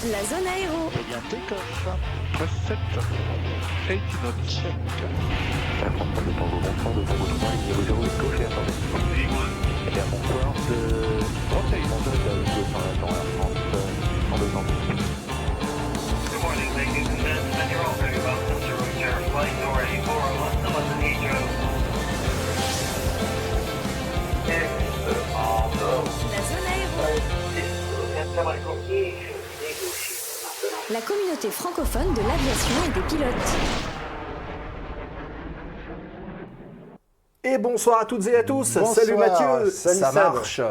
La zone aéro. Eh bien, take-off. Press 7. 8 knots. Check. Ça comprend le temps bonsoir de Tango 3 et 00 gauche et attendez. Eh bien, bonsoir de... Rotate. Bonjour, de 200 Air France, en 200. Good morning, ladies and gentlemen. You're all very welcome to route your flight door 8401 to London Heathrow. La zone aéro. La communauté francophone de l'aviation et des pilotes. Et bonsoir à toutes et à tous. Bonsoir. Salut Mathieu. Salut Ça Seb. marche.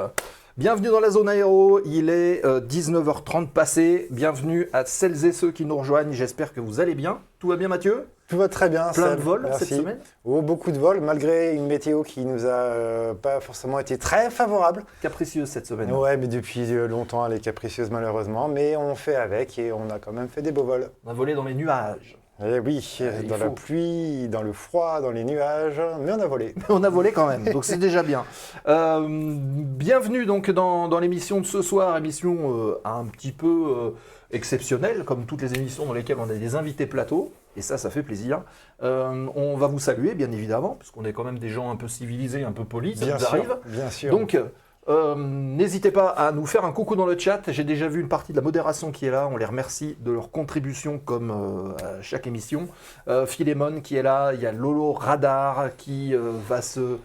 Bienvenue dans la zone aéro. Il est 19h30 passé. Bienvenue à celles et ceux qui nous rejoignent. J'espère que vous allez bien. Tout va bien Mathieu? Tout va très bien. Plein Seb. de vols Merci. cette semaine? Oh, beaucoup de vols, malgré une météo qui nous a pas forcément été très favorable. Capricieuse cette semaine. Ouais, mais depuis longtemps, elle est capricieuse malheureusement. Mais on fait avec et on a quand même fait des beaux vols. On a volé dans les nuages. Et oui, il dans la faut. pluie, dans le froid, dans les nuages, mais on a volé. On a volé quand même, donc c'est déjà bien. Bienvenue donc dans l'émission de ce soir, émission un petit peu exceptionnelle, comme toutes les émissions dans lesquelles on a des invités plateau, et ça fait plaisir. On va vous saluer, bien évidemment, puisqu'on est quand même des gens un peu civilisés, un peu polis, ça nous arrive. Bien sûr. Donc, n'hésitez pas à nous faire un coucou dans le chat. J'ai déjà vu une partie de la modération qui est là. On les remercie de leur contribution comme à chaque émission. Philémon qui est là. Il y a Lolo Radar qui va se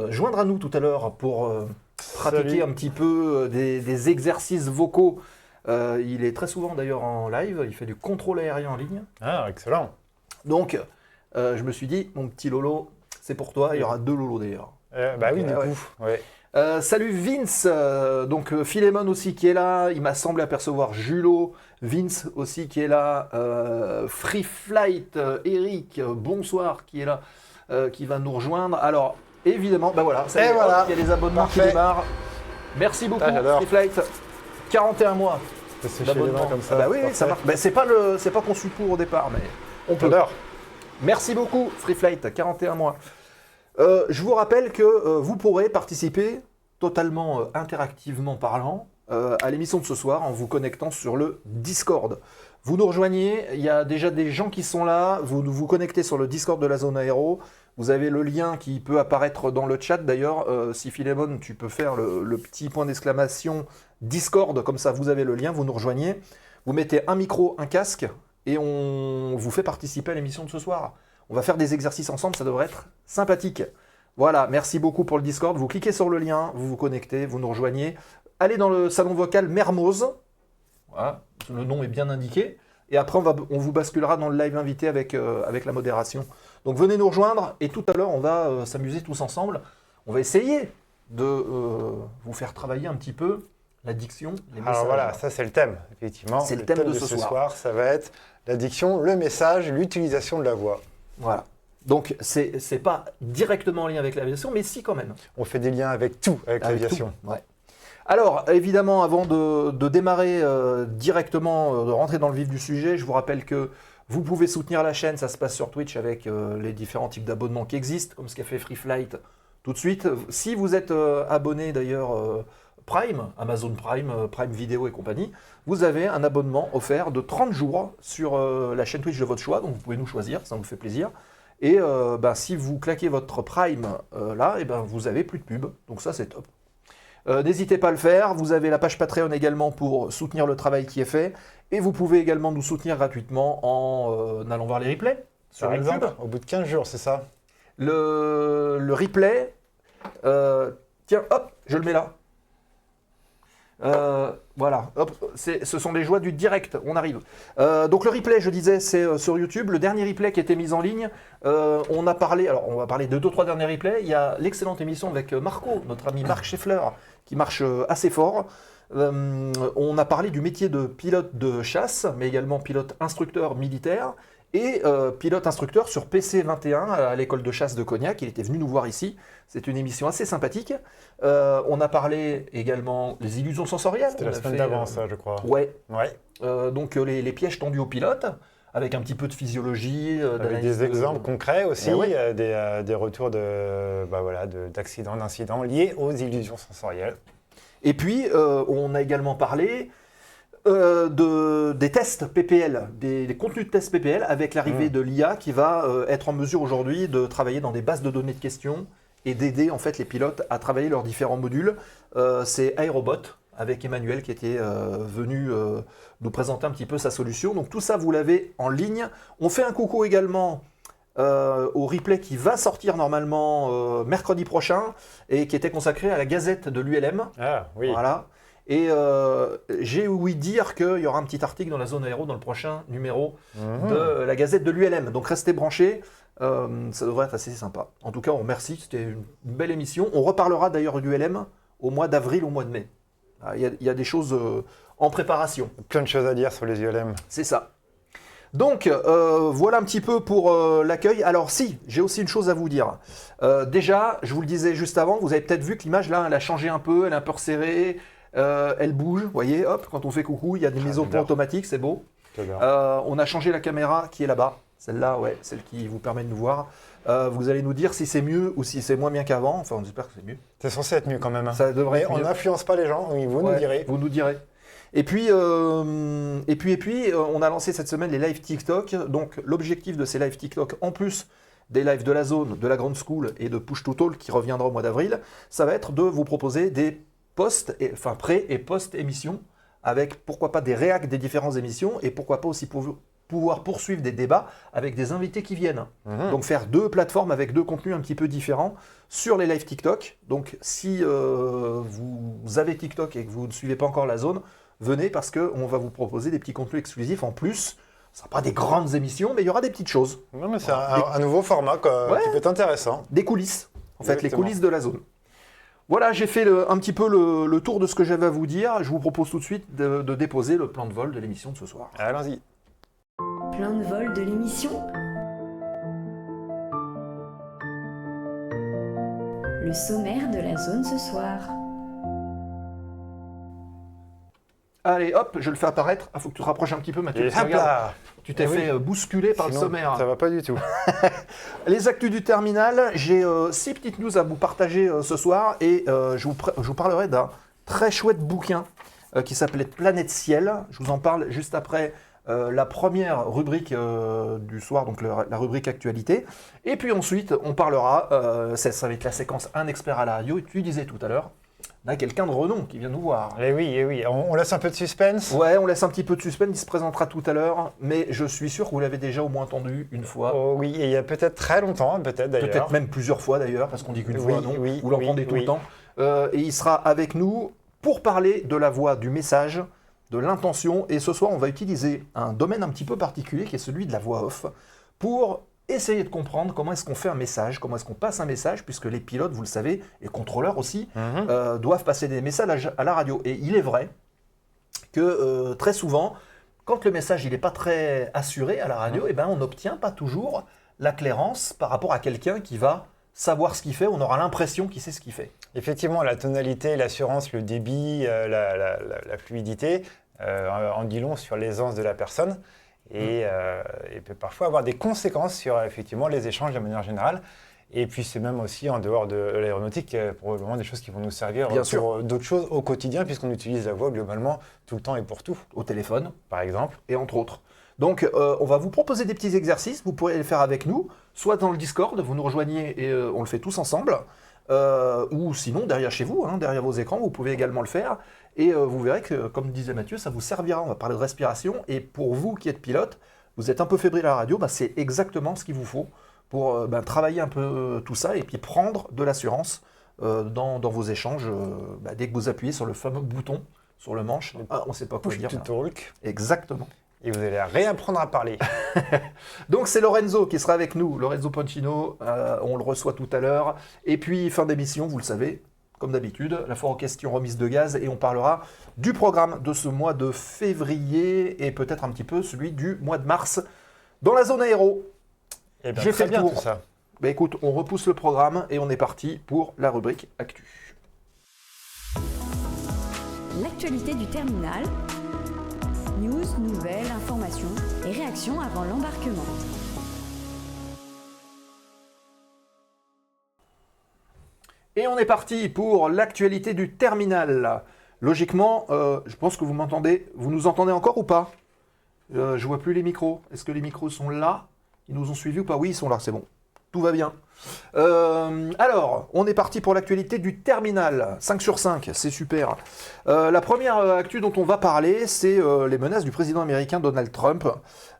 joindre à nous tout à l'heure pour pratiquer Salut. un petit peu des exercices vocaux. Il est très souvent d'ailleurs en live. Il fait du contrôle aérien en ligne. Ah, excellent. Donc, je me suis dit, mon petit Lolo, c'est pour toi. Il y aura deux Lolos d'ailleurs. Bah oui, Ok, du ouais. coup. Ouais. Salut Vince, donc Philémon aussi qui est là, il m'a semblé apercevoir Julot, Vince aussi qui est là, Free Flight, Eric, bonsoir qui est là, qui va nous rejoindre. Alors évidemment, bah voilà, ça y Et est, voilà. hop, il y a les abonnements Parfait. qui démarrent. Merci beaucoup Ah, j'adore. Free Flight, 41 mois Ça se fait les mains d'abonnement. comme ça. Ah bah oui, parfait. ça marche. Bah, c'est pas conçu pour au départ, mais on peut. J'adore. Merci beaucoup Free Flight, 41 mois. Je vous rappelle que vous pourrez participer totalement interactivement parlant à l'émission de ce soir en vous connectant sur le Discord. Vous nous rejoignez, il y a déjà des gens qui sont là, vous vous connectez sur le Discord de la zone aéro, vous avez le lien qui peut apparaître dans le chat d'ailleurs, si Philémon tu peux faire le petit point d'exclamation Discord, comme ça vous avez le lien, vous nous rejoignez, vous mettez un micro, un casque et on vous fait participer à l'émission de ce soir. On va faire des exercices ensemble, ça devrait être sympathique. Voilà, merci beaucoup pour le Discord. Vous cliquez sur le lien, vous vous connectez, vous nous rejoignez. Allez dans le salon vocal Mermoz. Voilà, le nom est bien indiqué. Et après, on vous basculera dans le live invité avec la modération. Donc venez nous rejoindre et tout à l'heure, on va s'amuser tous ensemble. On va essayer de vous faire travailler un petit peu la diction, les messages. Alors voilà, ça c'est le thème, effectivement. C'est le thème de ce soir. Ça va être la diction, le message, l'utilisation de la voix. Voilà. Donc, c'est pas directement en lien avec l'aviation, mais si quand même. On fait des liens avec tout, avec l'aviation. tout, ouais. Alors, évidemment, avant de démarrer directement, de rentrer dans le vif du sujet, je vous rappelle que vous pouvez soutenir la chaîne, ça se passe sur Twitch avec les différents types d'abonnements qui existent, comme ce qu'a fait Free Flight tout de suite. Si vous êtes abonné d'ailleurs Prime, Amazon Prime, Prime Vidéo et compagnie, vous avez un abonnement offert de 30 jours sur la chaîne Twitch de votre choix, donc vous pouvez nous choisir, ça nous fait plaisir. Et si vous claquez votre Prime là, et vous avez plus de pub, donc ça c'est top. N'hésitez pas à le faire, vous avez la page Patreon également pour soutenir le travail qui est fait, et vous pouvez également nous soutenir gratuitement en allant voir les replays sur Par YouTube. exemple, au bout de 15 jours, c'est ça? Le replay, tiens, hop, je le mets là. Voilà, hop, ce sont les joies du direct, on arrive. Donc le replay, je disais, c'est sur YouTube. Le dernier replay qui a été mis en ligne, on va parler de 2 ou 3 derniers replays. Il y a l'excellente émission avec Marco, notre ami Marc Scheffler, qui marche assez fort. On a parlé du métier de pilote de chasse, mais également pilote instructeur militaire. Et pilote instructeur sur PC21 à l'école de chasse de Cognac. Il était venu nous voir ici. C'est une émission assez sympathique. On a parlé également des illusions sensorielles. C'était la semaine d'avant, ça, je crois. Ouais. Ouais. Donc les pièges tendus aux pilotes, avec un petit peu de physiologie. Avec des exemples concrets aussi, ouais. des retours d'accidents, d'incidents liés aux illusions sensorielles. Et puis, on a également parlé des tests PPL, des contenus de tests PPL avec l'arrivée de l'IA qui va être en mesure aujourd'hui de travailler dans des bases de données de questions et d'aider en fait les pilotes à travailler leurs différents modules. C'est Aerobot avec Emmanuel qui était venu nous présenter un petit peu sa solution. Donc tout ça, vous l'avez en ligne. On fait un coucou également au replay qui va sortir normalement mercredi prochain et qui était consacré à la Gazette de l'ULM. Ah oui. Voilà. Et j'ai ouï dire qu'il y aura un petit article dans la zone aéro dans le prochain numéro de la Gazette de l'ULM. Donc restez branchés, ça devrait être assez sympa. En tout cas, on remercie, c'était une belle émission. On reparlera d'ailleurs du ULM au mois d'avril, au mois de mai. Il y a des choses en préparation. Plein de choses à dire sur les ULM. C'est ça. Donc, voilà un petit peu pour l'accueil. Alors si, j'ai aussi une chose à vous dire. Déjà, je vous le disais juste avant, vous avez peut-être vu que l'image là, elle a changé un peu, elle est un peu resserrée. Elle bouge, vous voyez, hop, quand on fait coucou, il y a des mises au point automatiques, c'est beau. On a changé la caméra qui est là-bas, celle-là, ouais, celle qui vous permet de nous voir. Vous allez nous dire si c'est mieux ou si c'est moins bien qu'avant, enfin on espère que c'est mieux. C'est censé être mieux quand même. Hein. Ça devrait être on mieux. n'influence pas les gens, oui, vous nous direz. Vous nous direz. Et puis, on a lancé cette semaine les lives TikTok. Donc l'objectif de ces lives TikTok, en plus des lives de la zone, de la Grande School et de Push to Talk qui reviendra au mois d'avril, ça va être de vous proposer des pré- et post-émissions, avec pourquoi pas des réacs des différentes émissions, et pourquoi pas aussi pouvoir poursuivre des débats avec des invités qui viennent. Donc faire 2 plateformes avec 2 contenus un petit peu différents sur les lives TikTok. Donc si vous avez TikTok et que vous ne suivez pas encore la zone, venez parce qu'on va vous proposer des petits contenus exclusifs en plus. Ce ne sera pas des grandes émissions, mais il y aura des petites choses. Non, mais c'est un nouveau format qui peut être intéressant. Des coulisses, en fait, Exactement. les coulisses de la zone. Voilà, j'ai fait un petit peu le tour de ce que j'avais à vous dire. Je vous propose tout de suite de déposer le plan de vol de l'émission de ce soir. Allons-y. Plan de vol de l'émission. Le sommaire de la zone ce soir. Allez, hop, je le fais apparaître. Il faut que tu te rapproches un petit peu, Mathieu. Et parce que hop regarde, là. tu t'es fait bousculer par Sinon, le sommaire. Ça va pas du tout. Les actus du terminal, j'ai 6 petites news à vous partager ce soir et je vous parlerai d'un très chouette bouquin qui s'appelait Planète Ciel. Je vous en parle juste après la première rubrique du soir, donc la rubrique actualité. Et puis ensuite, on parlera, ça va être la séquence Un expert à la radio, et tu disais tout à l'heure, on a quelqu'un de renom qui vient nous voir. Eh oui, on laisse un peu de suspense. Ouais, on laisse un petit peu de suspense, il se présentera tout à l'heure, mais je suis sûr que vous l'avez déjà au moins entendu une fois. Oh oui, et il y a peut-être très longtemps, peut-être d'ailleurs. Peut-être même plusieurs fois d'ailleurs, parce qu'on dit qu'une Oui, fois, non, oui, vous l'entendez oui, tout oui. le temps. Et il sera avec nous pour parler de la voix du message, de l'intention. Et ce soir, on va utiliser un domaine un petit peu particulier qui est celui de la voix off pour essayer de comprendre comment est-ce qu'on fait un message, comment est-ce qu'on passe un message, puisque les pilotes, vous le savez, et contrôleurs aussi, doivent passer des messages à la radio. Et il est vrai que très souvent, quand le message il n'est pas très assuré à la radio, eh ben, on n'obtient pas toujours la clairance par rapport à quelqu'un qui va savoir ce qu'il fait, on aura l'impression qu'il sait ce qu'il fait. Effectivement, la tonalité, l'assurance, le débit, la fluidité en dit long sur l'aisance de la personne et peut parfois avoir des conséquences sur effectivement les échanges de manière générale. Et puis c'est même aussi en dehors de l'aéronautique, probablement des choses qui vont nous servir Bien sûr. pour d'autres choses au quotidien, puisqu'on utilise la voix globalement tout le temps et pour tout, Au téléphone, par exemple. et entre autres. Donc, on va vous proposer des petits exercices, vous pourrez les faire avec nous, soit dans le Discord, vous nous rejoignez et on le fait tous ensemble, ou sinon derrière chez vous, derrière vos écrans, vous pouvez également le faire, et vous verrez que, comme disait Mathieu, ça vous servira, on va parler de respiration, et pour vous qui êtes pilote, vous êtes un peu fébrile à la radio, c'est exactement ce qu'il vous faut pour travailler un peu tout ça, et puis prendre de l'assurance dans vos échanges, dès que vous appuyez sur le fameux bouton, sur le manche, on ne sait pas quoi Push dire. to talk. Exactement. Et vous allez réapprendre à parler. Donc c'est Lorenzo qui sera avec nous, Lorenzo Poncino, on le reçoit tout à l'heure. Et puis fin d'émission, vous le savez, comme d'habitude, la foire aux questions remise de gaz et on parlera du programme de ce mois de février et peut-être un petit peu celui du mois de mars dans la zone aéro. Eh bien, J'ai très fait bien le tour. tout ça. Écoute, on repousse le programme et on est parti pour la rubrique Actu. L'actualité du terminal. News, nouvelles, informations et réactions avant l'embarquement. Et on est parti pour l'actualité du terminal. Logiquement, je pense que vous m'entendez. Vous nous entendez encore ou pas? Je vois plus les micros. Est-ce que les micros sont là? Ils nous ont suivis ou pas? Oui, ils sont là, c'est bon. Tout va bien. Alors, on est parti pour l'actualité du terminal. 5 sur 5, c'est super. La première actu dont on va parler, c'est les menaces du président américain Donald Trump.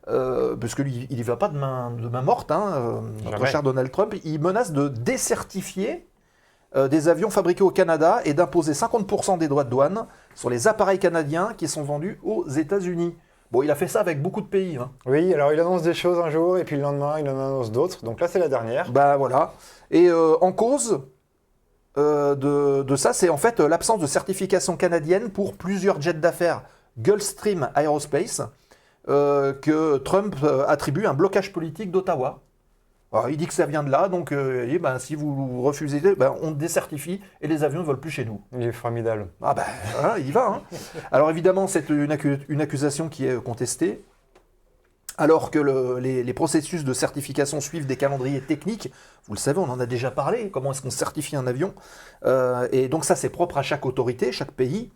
Parce qu'il n'y va pas de main morte, hein, notre cher Donald Trump. Il menace de décertifier des avions fabriqués au Canada et d'imposer 50% des droits de douane sur les appareils canadiens qui sont vendus aux États-Unis. Bon, il a fait ça avec beaucoup de pays. Hein. Oui, alors il annonce des choses un jour et puis le lendemain, il en annonce d'autres. Donc là, c'est la dernière. Bah voilà. Et en cause de ça, c'est en fait l'absence de certification canadienne pour plusieurs jets d'affaires Gulfstream Aerospace que Trump attribue un blocage politique d'Ottawa. Alors, il dit que ça vient de là, donc si vous refusez, on décertifie et les avions ne volent plus chez nous. Il est formidable. Ah ben, voilà, il y va. Hein. Alors évidemment, c'est une accusation qui est contestée, alors que les processus de certification suivent des calendriers techniques. Vous le savez, on en a déjà parlé, comment est-ce qu'on certifie un avion. Et donc ça, c'est propre à chaque autorité, chaque pays.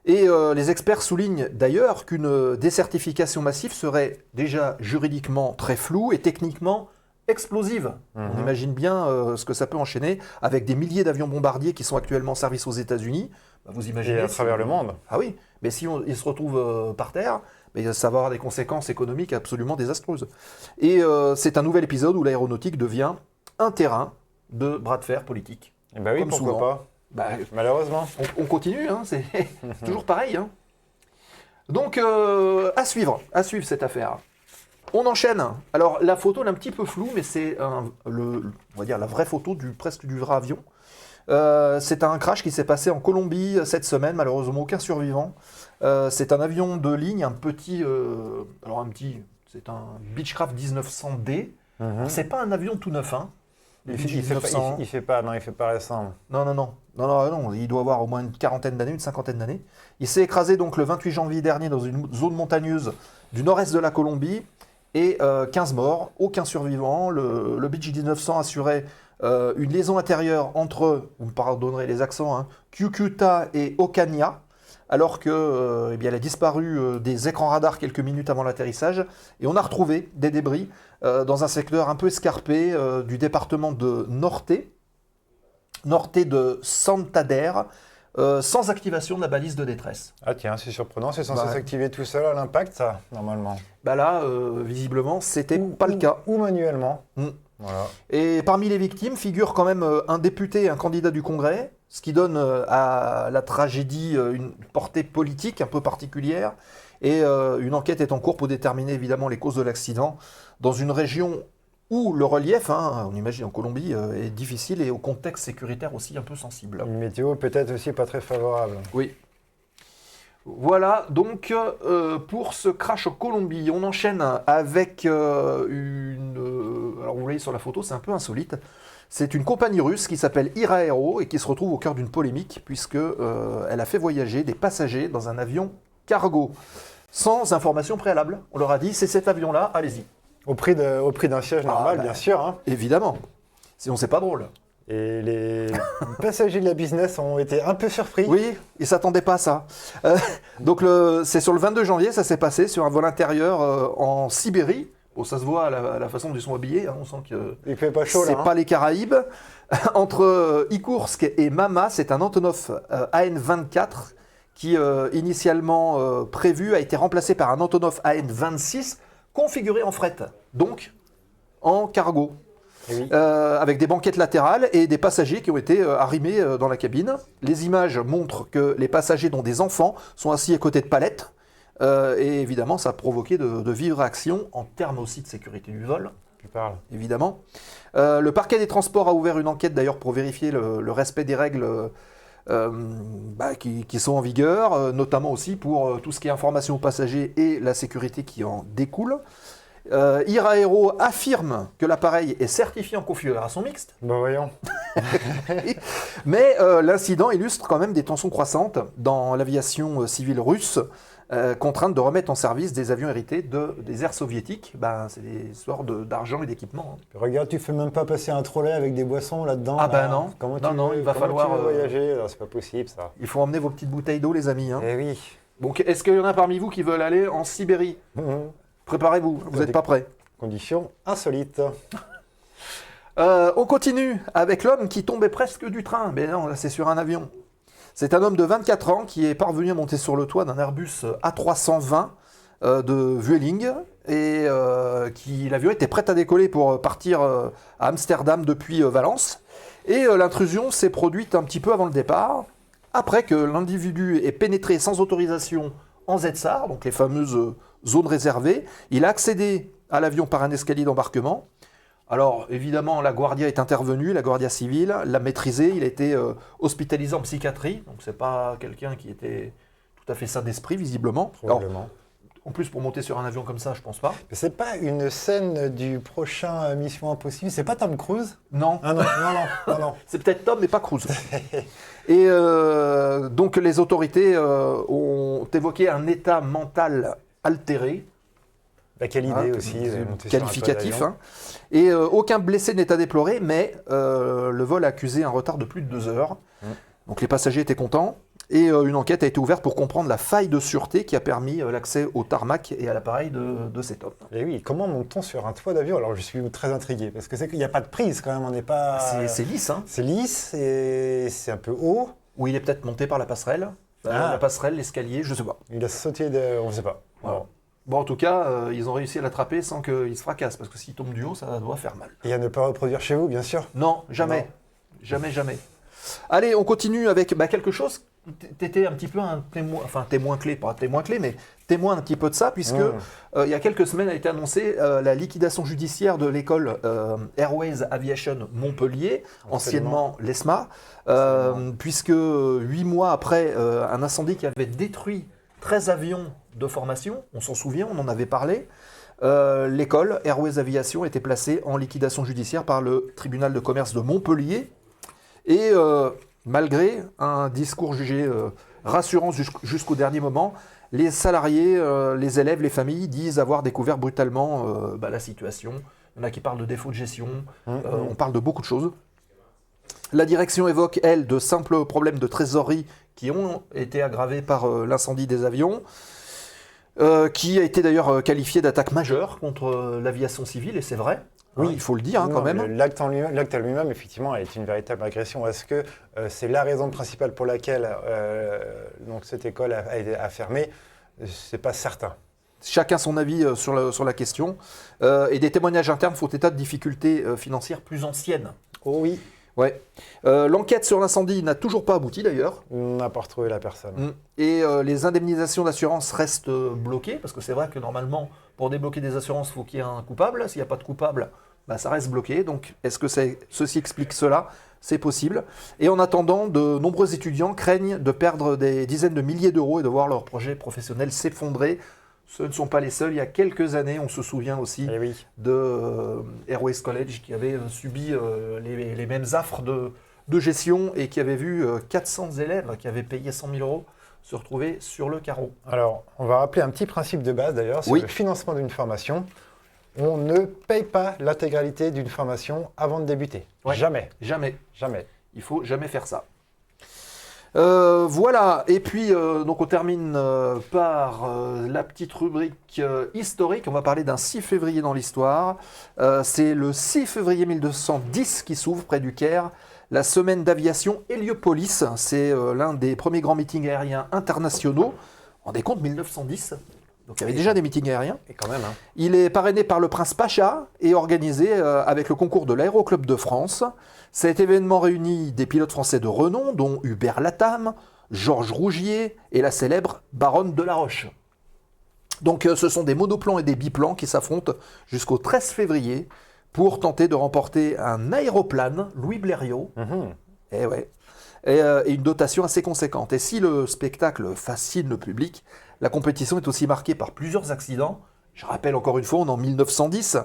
Et les experts soulignent d'ailleurs qu'une décertification massive serait déjà juridiquement très floue et techniquement explosive. On imagine bien ce que ça peut enchaîner avec des milliers d'avions bombardiers qui sont actuellement en service aux États-Unis. Vous imaginez et à travers le monde. Ah oui, mais si ils se retrouvent par terre, ça va avoir des conséquences économiques absolument désastreuses. Et c'est un nouvel épisode où l'aéronautique devient un terrain de bras de fer politique. Et bah oui, comme pourquoi souvent. pas. Malheureusement. On continue, hein, c'est toujours pareil. Hein. Donc, à suivre cette affaire. On enchaîne. Alors, la photo elle est un petit peu floue, mais c'est on va dire la vraie photo presque du vrai avion. C'est un crash qui s'est passé en Colombie cette semaine, malheureusement aucun survivant. C'est un avion de ligne, c'est un Beechcraft 1900D. C'est pas un avion tout neuf, hein. Il fait pas récent. Non, il doit avoir au moins une quarantaine d'années, une cinquantaine d'années. Il s'est écrasé donc le 28 janvier dernier dans une zone montagneuse du nord-est de la Colombie et 15 morts, aucun survivant. Le Beech 1900 assurait une liaison intérieure entre, vous me pardonnerez les accents, hein, Cucuta et Ocaña, alors que elle a disparu des écrans radars quelques minutes avant l'atterrissage. Et on a retrouvé des débris dans un secteur un peu escarpé du département de Norte de Santander, sans activation de la balise de détresse. Ah tiens, c'est surprenant, c'est censé s'activer tout seul à l'impact, ça, normalement. Là, visiblement, c'était pas le cas. Ou manuellement. Voilà. Et parmi les victimes figure quand même un député et un candidat du Congrès, ce qui donne à la tragédie une portée politique un peu particulière. Et une enquête est en cours pour déterminer évidemment les causes de l'accident dans une région où le relief, on imagine en Colombie, est difficile et au contexte sécuritaire aussi un peu sensible. Une météo peut-être aussi pas très favorable. Oui. Voilà donc pour ce crash en Colombie. On enchaîne avec alors vous voyez sur la photo, c'est un peu insolite. C'est une compagnie russe qui s'appelle Ira Aero et qui se retrouve au cœur d'une polémique puisque elle a fait voyager des passagers dans un avion cargo sans information préalable. On leur a dit c'est cet avion-là, allez-y. Au prix d'un siège normal, bien sûr. Hein. Évidemment. Sinon c'est pas drôle. Et les passagers de la business ont été un peu surpris. Oui, ils ne s'attendaient pas à ça. Donc c'est sur le 22 janvier, ça s'est passé sur un vol intérieur en Sibérie. Bon, ça se voit à la façon dont ils sont habillés, hein, on sent que il fait pas chaud, c'est là, pas les Caraïbes. Entre Ikoursk et Mama, c'est un Antonov AN-24 qui, initialement prévu, a été remplacé par un Antonov AN-26 configuré en fret, donc en cargo. Oui. Avec des banquettes latérales et des passagers qui ont été arrimés dans la cabine. Les images montrent que les passagers, dont des enfants, sont assis à côté de palettes. Et évidemment, ça a provoqué de vives réactions en termes aussi de sécurité du vol. Tu parles. Évidemment. Le parquet des transports a ouvert une enquête d'ailleurs pour vérifier le respect des règles qui sont en vigueur, notamment aussi pour tout ce qui est information aux passagers et la sécurité qui en découle. Ira Aero affirme que l'appareil est certifié en configuration mixte. Ben voyons. Mais l'incident illustre quand même des tensions croissantes dans l'aviation civile russe, contrainte de remettre en service des avions hérités des airs soviétiques. Ben, c'est des histoires d'argent et d'équipement. Hein. Regarde, tu fais même pas passer un trolley avec des boissons là-dedans. Ah là. ben non. Comment Non, il va falloir tu veux voyager. C'est pas possible ça. Il faut emmener vos petites bouteilles d'eau, les amis. Hein. Eh oui. Donc, est-ce qu'il y en a parmi vous qui veulent aller en Sibérie? Préparez-vous, vous n'êtes pas prêts. Conditions insolites. On continue avec l'homme qui tombait presque du train. Mais non, là c'est sur un avion. C'est un homme de 24 ans qui est parvenu à monter sur le toit d'un Airbus A320 de Vueling. Et l'avion était prêt à décoller pour partir à Amsterdam depuis Valence. Et l'intrusion s'est produite un petit peu avant le départ. Après que l'individu ait pénétré sans autorisation en ZSAR, donc les fameuses zones réservées, il a accédé à l'avion par un escalier d'embarquement. Alors évidemment, la Guardia est intervenue, la Guardia civile l'a maîtrisé, il a été hospitalisé en psychiatrie, donc c'est pas quelqu'un qui était tout à fait sain d'esprit visiblement. Probablement. Alors, en plus, pour monter sur un avion comme ça, je pense pas. Mais c'est pas une scène du prochain Mission Impossible, c'est pas Tom Cruise? Non. Ah non. C'est peut-être Tom, mais pas Cruise. Et donc les autorités ont évoqué un état mental altéré. Bah, quelle idée aussi. Qualificatif. Hein. Et aucun blessé n'est à déplorer, mais le vol a accusé un retard de plus de 2 heures. Donc les passagers étaient contents. Et une enquête a été ouverte pour comprendre la faille de sûreté qui a permis l'accès au tarmac et à l'appareil de cet homme. Et oui, comment monte-on sur un toit d'avion? Alors je suis très intrigué, parce que c'est qu'il n'y a pas de prise quand même, on n'est pas... C'est lisse, hein. C'est lisse, et c'est un peu haut. Ou il est peut-être monté par la passerelle. La passerelle, l'escalier, je sais pas. Il a sauté on ne sait pas. Voilà. Bon, en tout cas, ils ont réussi à l'attraper sans qu'il se fracasse, parce que s'il tombe du haut, ça doit faire mal. Et à ne pas reproduire chez vous, bien sûr. Non, jamais. Non. Jamais. Allez, on continue avec quelque chose. T'étais un petit peu un témoin clé, pas témoin clé, mais témoin un petit peu de ça, puisque il y a quelques semaines a été annoncée la liquidation judiciaire de l'école Airways Aviation Montpellier, anciennement l'ESMA, puisque 8 mois après un incendie qui avait détruit 13 avions de formation, on s'en souvient, on en avait parlé, l'école Airways Aviation était placée en liquidation judiciaire par le tribunal de commerce de Montpellier, et malgré un discours jugé rassurant jusqu'au dernier moment, les salariés, les élèves, les familles disent avoir découvert brutalement la situation. Il y en a qui parlent de défaut de gestion, on parle de beaucoup de choses. La direction évoque, elle, de simples problèmes de trésorerie qui ont été aggravés par l'incendie des avions, qui a été d'ailleurs qualifié d'attaque majeure contre l'aviation civile, et c'est vrai. Oui, il faut le dire quand même. L'acte en lui-même, effectivement, est une véritable agression. Est-ce que c'est la raison principale pour laquelle donc cette école a fermé? C'est pas certain. Chacun son avis sur la question. Et des témoignages internes font état de difficultés financières plus anciennes. Oh oui. Ouais. L'enquête sur l'incendie n'a toujours pas abouti d'ailleurs. On n'a pas retrouvé la personne. Et les indemnisations d'assurance restent bloquées, parce que c'est vrai que normalement, pour débloquer des assurances, il faut qu'il y ait un coupable. S'il n'y a pas de coupable, ça reste bloqué. Donc, est-ce que ceci explique cela? C'est possible. Et en attendant, de nombreux étudiants craignent de perdre des dizaines de milliers d'euros et de voir leur projet professionnel s'effondrer. Ce ne sont pas les seuls. Il y a quelques années, on se souvient aussi de Airways College qui avait subi les mêmes affres de gestion et qui avait vu 400 élèves qui avaient payé 100 000 euros se retrouver sur le carreau. Alors, on va rappeler un petit principe de base d'ailleurs, c'est le financement d'une formation. On ne paye pas l'intégralité d'une formation avant de débuter. Ouais. Jamais. Il faut jamais faire ça. Voilà, et puis donc on termine par la petite rubrique historique. On va parler d'un 6 février dans l'histoire. C'est le 6 février 1210 qui s'ouvre près du Caire, la semaine d'aviation Héliopolis. C'est l'un des premiers grands meetings aériens internationaux. On rendez compte, 1910. Donc il y avait déjà des meetings aériens. Et quand même. Il est parrainé par le prince Pacha et organisé avec le concours de l'Aéroclub de France. Cet événement réunit des pilotes français de renom, dont Hubert Latham, Georges Rougier et la célèbre Baronne de la Roche. Donc ce sont des monoplans et des biplans qui s'affrontent jusqu'au 13 février pour tenter de remporter un aéroplane Louis Blériot. Et une dotation assez conséquente. Et si le spectacle fascine le public, la compétition est aussi marquée par plusieurs accidents. Je rappelle encore une fois, on est en 1910.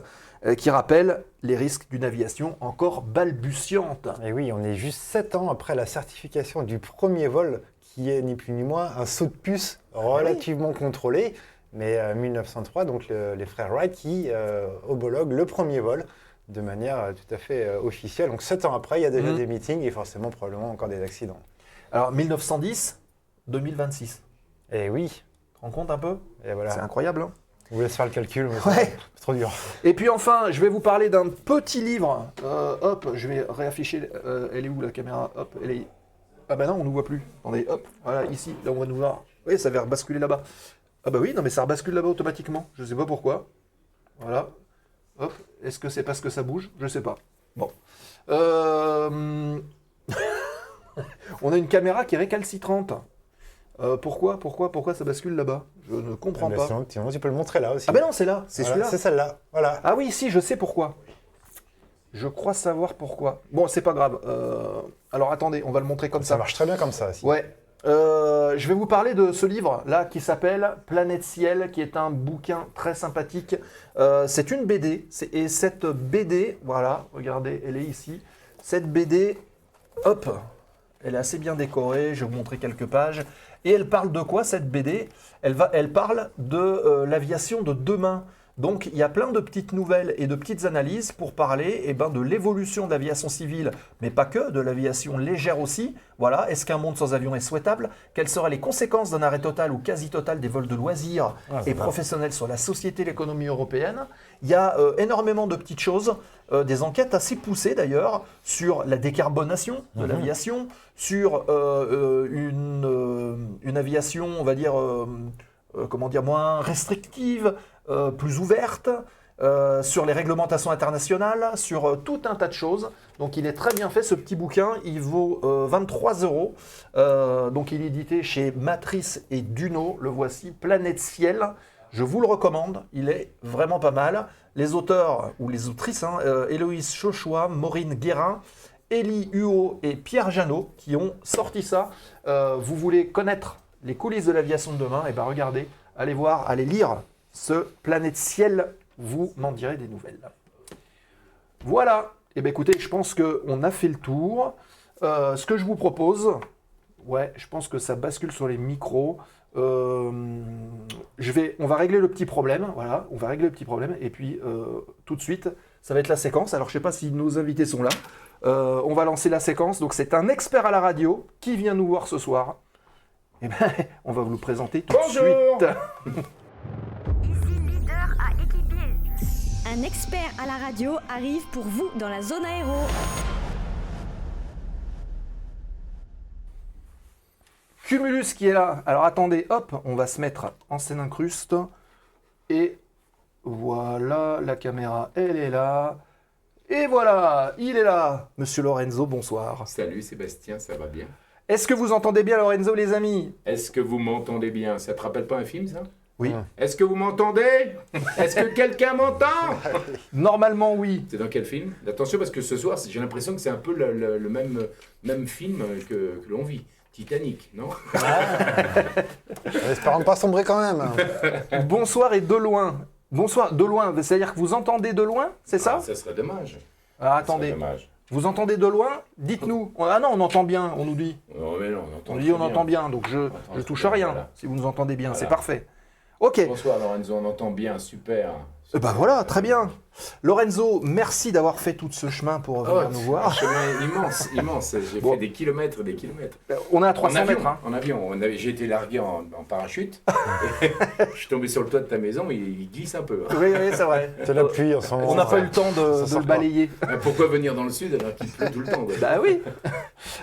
qui rappelle les risques d'une aviation encore balbutiante. Et oui, on est juste 7 ans après la certification du premier vol, qui est ni plus ni moins un saut de puce relativement contrôlé. Mais 1903, donc les frères Wright qui homologuent le premier vol de manière tout à fait officielle. Donc 7 ans après, il y a déjà des meetings et forcément probablement encore des accidents. Alors 1910, 2026. Et oui, Tu te rends compte un peu? et voilà. C'est incroyable, hein? On vous laisse faire le calcul, mais Ouais. c'est trop dur. Et puis enfin, je vais vous parler d'un petit livre. Hop, je vais réafficher. Elle est où la caméra? Hop, elle est. Ah bah non, on ne nous voit plus. Attendez, hop, voilà, ici, là on va nous voir. Oui, ça va rebasculer là-bas. Ah bah oui, non mais ça rebascule là-bas automatiquement. Je sais pas pourquoi. Voilà. Hop, est-ce que c'est parce que ça bouge? Je sais pas. Bon. On a une caméra qui est récalcitrante. Pourquoi ça bascule là-bas? Je ne comprends pas. Sinon, tu peux le montrer là aussi. Ah ben non, c'est là, c'est Voilà, celui-là. c'est celle-là, voilà. Ah oui, si, je sais pourquoi. Je crois savoir pourquoi. Bon, c'est pas grave. Alors attendez, on va le montrer comme Ça ça. marche très bien comme ça aussi. Ouais. Je vais vous parler de ce livre là qui s'appelle Planète Ciel, qui est un bouquin très sympathique. C'est une BD. Et cette BD, voilà, regardez, elle est ici. Cette BD, hop, elle est assez bien décorée. Je vais vous montrer quelques pages. Et elle parle de quoi cette BD? Elle parle de l'aviation de demain. Donc il y a plein de petites nouvelles et de petites analyses pour parler de l'évolution de l'aviation civile, mais pas que, de l'aviation légère aussi. Voilà, est-ce qu'un monde sans avion est souhaitable? Quelles seraient les conséquences d'un arrêt total ou quasi total des vols de loisirs et professionnels sur la société et l'économie européenne? Il y a énormément de petites choses, des enquêtes assez poussées d'ailleurs, sur la décarbonation de l'aviation, sur une aviation, on va dire, moins restrictive, plus ouverte, sur les réglementations internationales, sur tout un tas de choses. Donc il est très bien fait ce petit bouquin, il vaut 23 €. Donc il est édité chez Matrice et Duno, le voici, Planète Ciel. Je vous le recommande, il est vraiment pas mal. Les auteurs, ou les autrices, Héloïse Chauchois, Maureen Guérin, Élie Huot et Pierre Janot, qui ont sorti ça. Vous voulez connaître les coulisses de l'aviation de demain? Et bien regardez, allez voir, allez lire ce Planète Ciel, vous m'en direz des nouvelles. Voilà, et bien écoutez, je pense qu'on a fait le tour. Ce que je vous propose, ouais, je pense que ça bascule sur les micros. On va régler le petit problème, voilà, on va régler le petit problème, et puis tout de suite, ça va être la séquence. Alors je ne sais pas si nos invités sont là. On va lancer la séquence, donc c'est un expert à la radio qui vient nous voir ce soir. Et ben, on va vous le présenter tout de suite. Ici leader à équipier. Un expert à la radio arrive pour vous dans la zone aéro. Cumulus qui est là. Alors attendez, hop, on va se mettre en scène incruste. Et voilà, la caméra, elle est là. Et voilà, il est là. Monsieur Lorenzo, bonsoir. Salut Sébastien, ça va bien? Est-ce que vous entendez bien Lorenzo, les amis? Est-ce que vous m'entendez bien? Ça te rappelle pas un film, ça? Oui. Est-ce que vous m'entendez? Est-ce que quelqu'un m'entend? Normalement, oui. C'est dans quel film? Attention, parce que ce soir, j'ai l'impression que c'est un peu le même film que l'on vit. Titanic, non? Espérons pas sombrer quand même. Bonsoir et de loin. Bonsoir, de loin. C'est-à-dire que vous entendez de loin, c'est ça? Ça serait dommage. Alors Ça attendez, serait dommage. vous entendez de loin? Dites-nous. Ah non, on entend bien, on nous dit. Non, mais non, on entend On dit très on entend bien, donc je entend touche très bien, rien. voilà. Si vous nous entendez bien, c'est Voilà. parfait. Ok. Bonsoir Lorenzo, on entend bien, super. Ben voilà, très bien. Lorenzo, merci d'avoir fait tout ce chemin pour venir nous Un je voir. chemin immense, immense. J'ai Bon. fait des kilomètres, des kilomètres. On est à En 300 avion, mètres. Hein. en avion. J'ai été largué en parachute. Je suis tombé sur le toit de ta maison, il glisse un peu. Hein. Oui, oui, c'est vrai. C'est la pluie en ce moment. On n'a pas eu le temps de sort le pas. balayer. Pourquoi venir dans le sud alors qu'il pleut tout le temps? Ouais. Bah oui.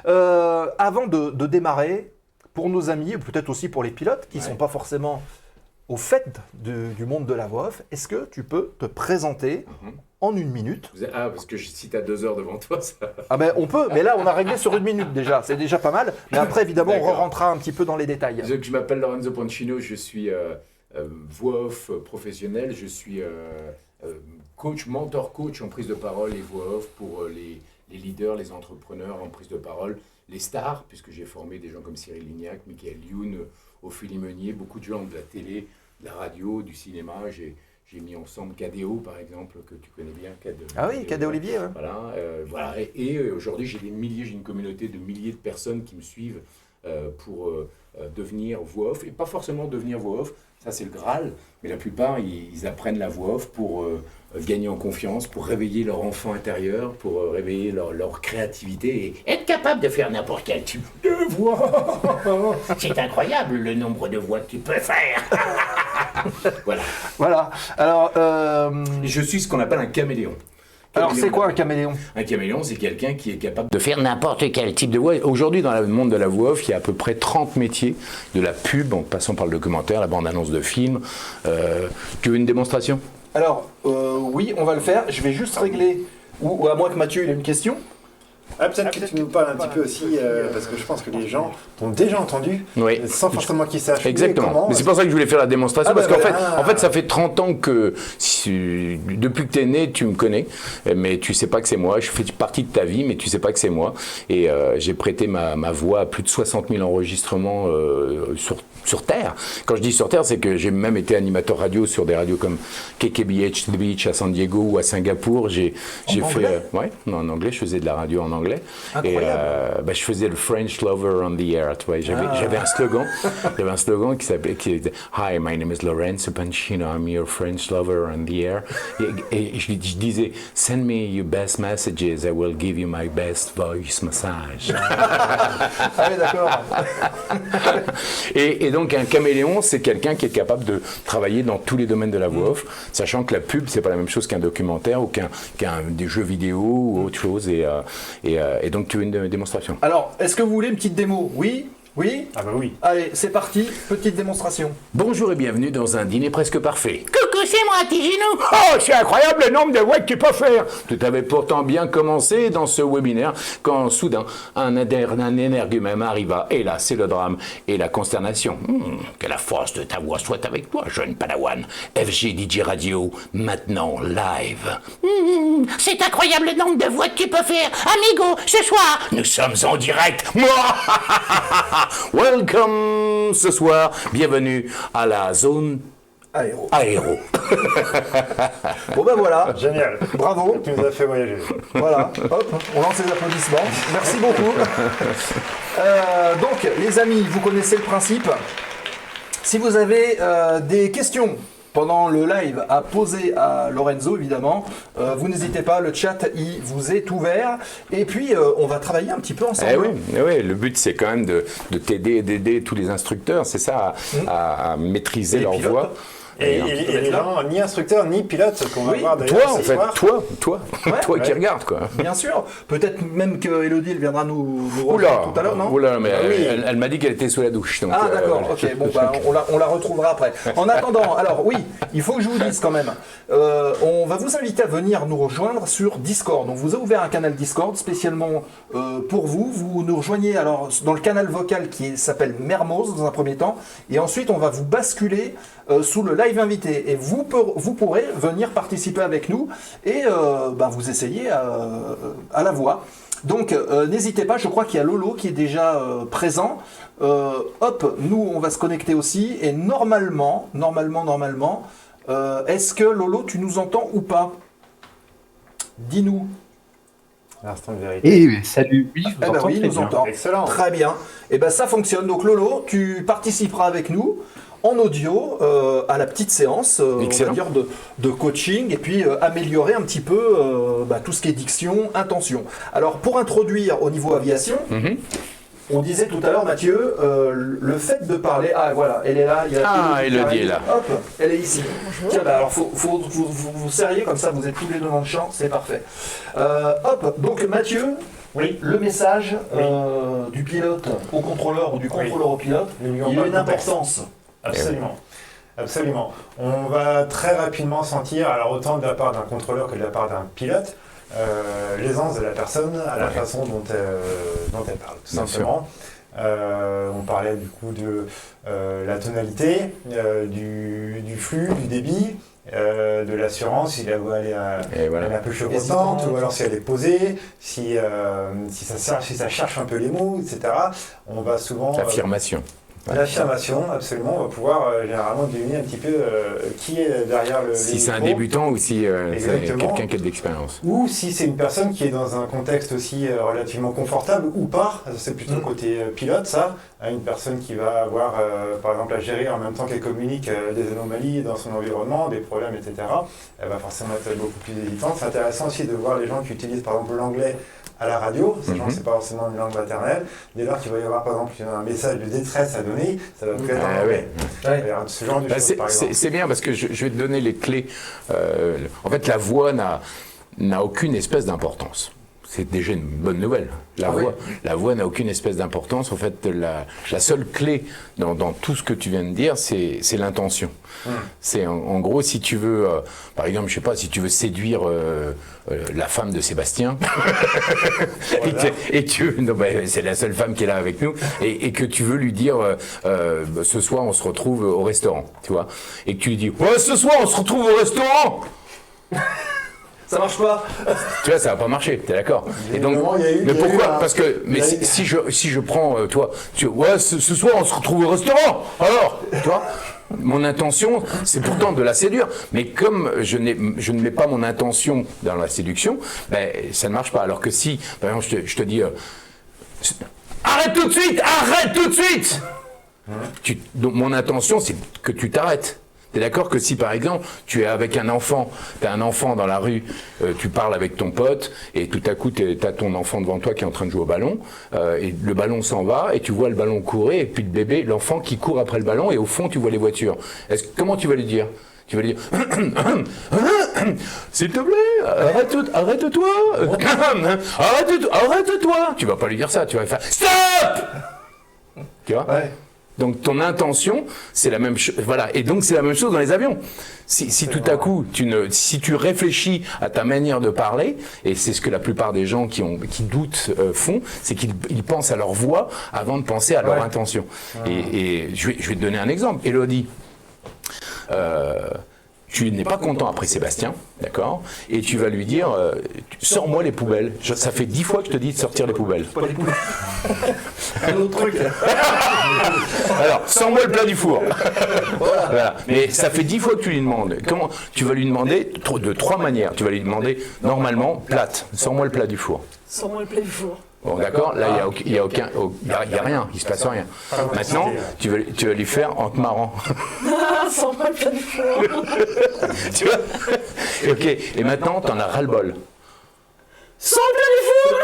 Avant de démarrer, pour nos amis, et peut-être aussi pour les pilotes qui ne sont pas forcément au fait du monde de la voix off, est-ce que tu peux te présenter en 1 minute? Ah, parce que si t'as 2 heures devant toi, ça... Ah ben on peut, mais là on a réglé sur 1 minute déjà, c'est déjà pas mal. Mais après évidemment on D'accord. rentrera un petit peu dans les détails. Disons que je m'appelle Lorenzo Poncino, je suis voix off professionnel, je suis coach, mentor coach en prise de parole et voix off pour les leaders, les entrepreneurs en prise de parole, les stars, puisque j'ai formé des gens comme Cyril Lignac, Michael Youn, Ophélie Meunier, beaucoup de gens de la télé, de la radio, du cinéma. j'ai mis ensemble KDO, par exemple, que tu connais bien. Ah oui, KD Olivier. Ouais. Voilà. Et aujourd'hui, j'ai une communauté de milliers de personnes qui me suivent pour devenir voix off. Et pas forcément devenir voix off, ça c'est le Graal, mais la plupart, ils apprennent la voix off pour gagner en confiance, pour réveiller leur enfant intérieur, pour réveiller leur créativité et être capable de faire n'importe quel type de voix. C'est incroyable le nombre de voix que tu peux faire. Voilà. Alors, Je suis ce qu'on appelle un caméléon. c'est quoi un caméléon? Un caméléon, c'est quelqu'un qui est capable de faire n'importe quel type de voix. Aujourd'hui, dans le monde de la voix off, il y a à peu près 30 métiers, de la pub, en passant par le documentaire, la bande-annonce de film. Tu veux une démonstration? Alors, oui, on va le faire. Je vais juste régler, ou à moins que Mathieu il ait une question. Peut-être que tu nous parles un petit peu aussi, parce que je pense que les gens t'ont déjà entendu, Oui. sans forcément qu'ils sachent Exactement. comment. Mais c'est pour ça que je voulais faire la démonstration, parce qu'en voilà. fait, ça fait 30 ans que, depuis que tu es né, tu me connais, mais tu sais pas que c'est moi. Je fais partie de ta vie, mais tu sais pas que c'est moi. Et j'ai prêté ma voix à plus de 60 000 enregistrements sur Terre. Quand je dis sur Terre, c'est que j'ai même été animateur radio sur des radios comme KKBH Beach à San Diego ou à Singapour. J'ai fait, en anglais, je faisais de la radio en anglais. Incroyable. Et je faisais le French Lover on the Air. Tu vois, j'avais un slogan. J'avais un slogan qui était Hi, my name is Lorenzo Pancino. I'm your French lover on the air. Et je disais Send me your best messages. I will give you my best voice massage. Ah oui, d'accord. Et donc un caméléon, c'est quelqu'un qui est capable de travailler dans tous les domaines de la voix off, sachant que la pub, c'est pas la même chose qu'un documentaire ou qu'un des jeux vidéo ou autre chose. Et donc tu veux une démonstration? Alors, est-ce que vous voulez une petite démo? Oui? Oui? Ah bah oui. Allez, c'est parti, petite démonstration. Bonjour et bienvenue dans un dîner presque parfait. Coucou, c'est moi, Tiginou. Oh, c'est incroyable le nombre de voix que tu peux faire. Tout avait pourtant bien commencé dans ce webinaire quand soudain un énergumène arriva. Et là, c'est le drame et la consternation. Que la force de ta voix soit avec toi, jeune padawan. FG DJ Radio, maintenant live. C'est incroyable le nombre de voix que tu peux faire. Amigo, ce soir, nous sommes en direct. Welcome ce soir, bienvenue à la zone aéro. Bon ben voilà, Génial. bravo. Tu nous as fait voyager. Voilà, hop, on lance les applaudissements. Merci beaucoup. Donc, les amis, vous connaissez le principe. Si vous avez des questions pendant le live à poser à Lorenzo, évidemment, vous n'hésitez pas, le chat il vous est ouvert. Et puis, on va travailler un petit peu ensemble. Oui, le but c'est quand même de t'aider et d'aider tous les instructeurs, c'est ça, à maîtriser leur voix. Et les gens, ni instructeurs, ni pilotes qu'on va voir d'ailleurs. Toi, en fait, toi qui regardes, quoi. Bien sûr. Peut-être même que Elodie elle viendra nous rejoindre tout à l'heure, non? Oula, mais elle m'a dit qu'elle était sous la douche. Donc, d'accord, ok. Bon, bah, on la retrouvera après. En attendant, alors oui, il faut que je vous dise quand même. On va vous inviter à venir nous rejoindre sur Discord. On vous a ouvert un canal Discord spécialement pour vous. Vous nous rejoignez alors dans le canal vocal qui s'appelle Mermoz dans un premier temps. Et ensuite, on va vous basculer sous le live invité. Et vous pourrez venir participer avec nous et vous essayer à la voix. Donc n'hésitez pas, je crois qu'il y a Lolo qui est déjà présent. Hop, nous on va se connecter aussi. Et normalement, est-ce que Lolo, tu nous entends ou pas? Dis-nous. L'instant de vérité. Et salut, oui, je vous entends oui, très nous bien. entend. Excellent. Très bien. Et ben ça fonctionne. Donc Lolo, tu participeras avec nous en audio à la petite séance on va dire de coaching et puis améliorer un petit peu tout ce qui est diction, intention. Alors pour introduire au niveau aviation, on disait tout à l'heure Mathieu, le fait de parler, voilà, elle est là, il y a Elodie est là. Hop, elle est ici. Tiens, alors faut vous serriez comme ça, vous êtes tous les deux dans le champ, c'est parfait. Hop, donc Mathieu. Oui. Le message du pilote au contrôleur ou du contrôleur au pilote, il a une importance. Absolument. Absolument. On va très rapidement sentir, alors autant de la part d'un contrôleur que de la part d'un pilote, l'aisance de la personne à la façon dont elle parle, tout simplement. On parlait du coup de la tonalité, du flux, du débit, de l'assurance, si la voix elle est un peu chevauchante, ou alors si elle est posée, si ça cherche un peu les mots, etc. On va souvent... L'affirmation. L'affirmation, absolument, on va pouvoir généralement deviner un petit peu qui est derrière le Si les c'est un micros. débutant ou si c'est Exactement. quelqu'un qui a de l'expérience. Ou si c'est une personne qui est dans un contexte aussi relativement confortable ou pas, c'est plutôt côté pilote ça, une personne qui va avoir par exemple à gérer en même temps qu'elle communique des anomalies dans son environnement, des problèmes, etc. Elle va forcément être beaucoup plus hésitante. C'est intéressant aussi de voir les gens qui utilisent par exemple l'anglais à la radio, sachant que c'est pas forcément une langue maternelle. Dès lors qu'il va y avoir par exemple un message de détresse à donner, ça va être en anglais. Il va y avoir ce genre de choses par exemple. C'est bien parce que je vais te donner les clés. En fait, la voix n'a aucune espèce d'importance. C'est déjà une bonne nouvelle. La voix n'a aucune espèce d'importance. En fait, la seule clé dans tout ce que tu viens de dire, c'est l'intention. C'est en gros, si tu veux, par exemple, je sais pas, si tu veux séduire la femme de Sébastien, c'est la seule femme qui est là avec nous, et que tu veux lui dire, ce soir on se retrouve au restaurant, tu vois, et que tu lui dis, ouais, ce soir on se retrouve au restaurant. Ça marche pas. Tu vois, ça va pas marcher, t'es d'accord? Et donc, mais pourquoi? Parce que, si je prends, ouais, ce soir on se retrouve au restaurant. Alors, tu vois, mon intention, c'est pourtant de la séduire. Mais comme je ne mets pas mon intention dans la séduction, ben, ça ne marche pas. Alors que si, par exemple, je te dis, arrête tout de suite. Donc, mon intention, c'est que tu t'arrêtes. T'es d'accord que si par exemple tu es avec un enfant, t'as un enfant dans la rue, tu parles avec ton pote et tout à coup t'as ton enfant devant toi qui est en train de jouer au ballon et le ballon s'en va et tu vois le ballon courir et puis le bébé, l'enfant qui court après le ballon et au fond tu vois les voitures. Comment tu vas lui dire? Tu vas lui dire s'il te plaît, arrête-toi, arrête-toi. Tu vas pas lui dire ça, tu vas faire stop. Tu vois? Ouais. Donc ton intention, c'est la même chose. Voilà. Et donc c'est la même chose dans les avions. Si tout à coup, si tu réfléchis à ta manière de parler, et c'est ce que la plupart des gens qui doutent font, c'est qu'ils pensent à leur voix avant de penser à leur intention. Et je vais te donner un exemple. Élodie, tu n'es pas content après Sébastien, d'accord? Et tu vas lui dire, sors-moi les poubelles. Ça fait 10 fois que je te dis de sortir les poubelles. Pas les poubelles. Un autre truc. Alors, sors-moi le plat du four. Voilà. Mais ça fait 10 fois que tu lui demandes. Comment? Tu vas lui demander de 3 manières. Tu vas lui demander, normalement, plate. Sors-moi le plat du four. Sors-moi le plat du four. Bon, d'accord, là, il n'y a rien, il se passe rien. Maintenant, tu vas lui faire en te marrant. Sors-moi le plat du four. Tu vois? Ok, et maintenant, t'en as ras-le-bol. Sors le plat du four.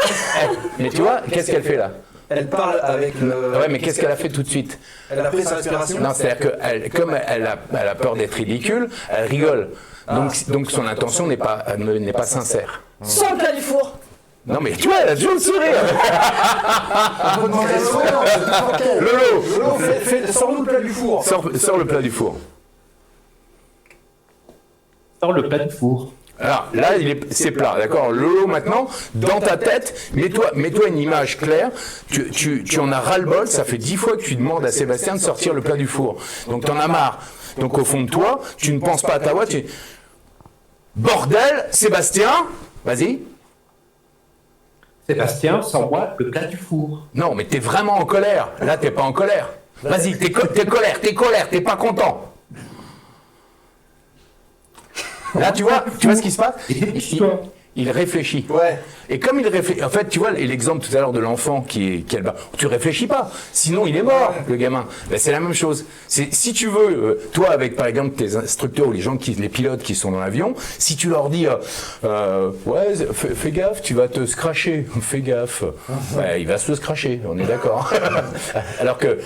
Mais tu vois, qu'est-ce qu'elle fait là? Elle parle avec le... Ouais, mais qu'est-ce qu'elle a fait tout de suite? Elle a pris sa respiration. Non, c'est-à-dire que comme elle a peur d'être ridicule, elle rigole. Donc son intention n'est pas sincère. Sors le plat du four. Non mais tu vois, elle a toujours le sourire. Lolo, sors-nous le plat du four. Sors le plat du four. Sors le plat du four. Alors là, c'est plat, d'accord. Lolo, maintenant, dans ta tête, mets-toi une image claire. Tu en as ras-le-bol. Ça fait 10 fois que tu demandes à Sébastien de sortir le plat du four. Donc t'en as marre. Donc au fond de toi, tu ne penses pas à ta voix. Bordel, Sébastien, vas-y. Sébastien, sors-moi le plat du four. Non, mais t'es vraiment en colère. Là, t'es pas en colère. Vas-y, t'es colère, t'es pas content. Là, tu vois ce qui se passe? Il réfléchit. Ouais. Et comme il réfléchit, en fait, tu vois, l'exemple tout à l'heure de l'enfant qui tu réfléchis pas, sinon il est mort, le gamin. Ben, c'est la même chose. Si tu veux, toi, avec par exemple tes instructeurs ou les pilotes qui sont dans l'avion, si tu leur dis, ouais, fais gaffe, tu vas te scratcher, fais gaffe, il va se scratcher, on est d'accord. Alors que,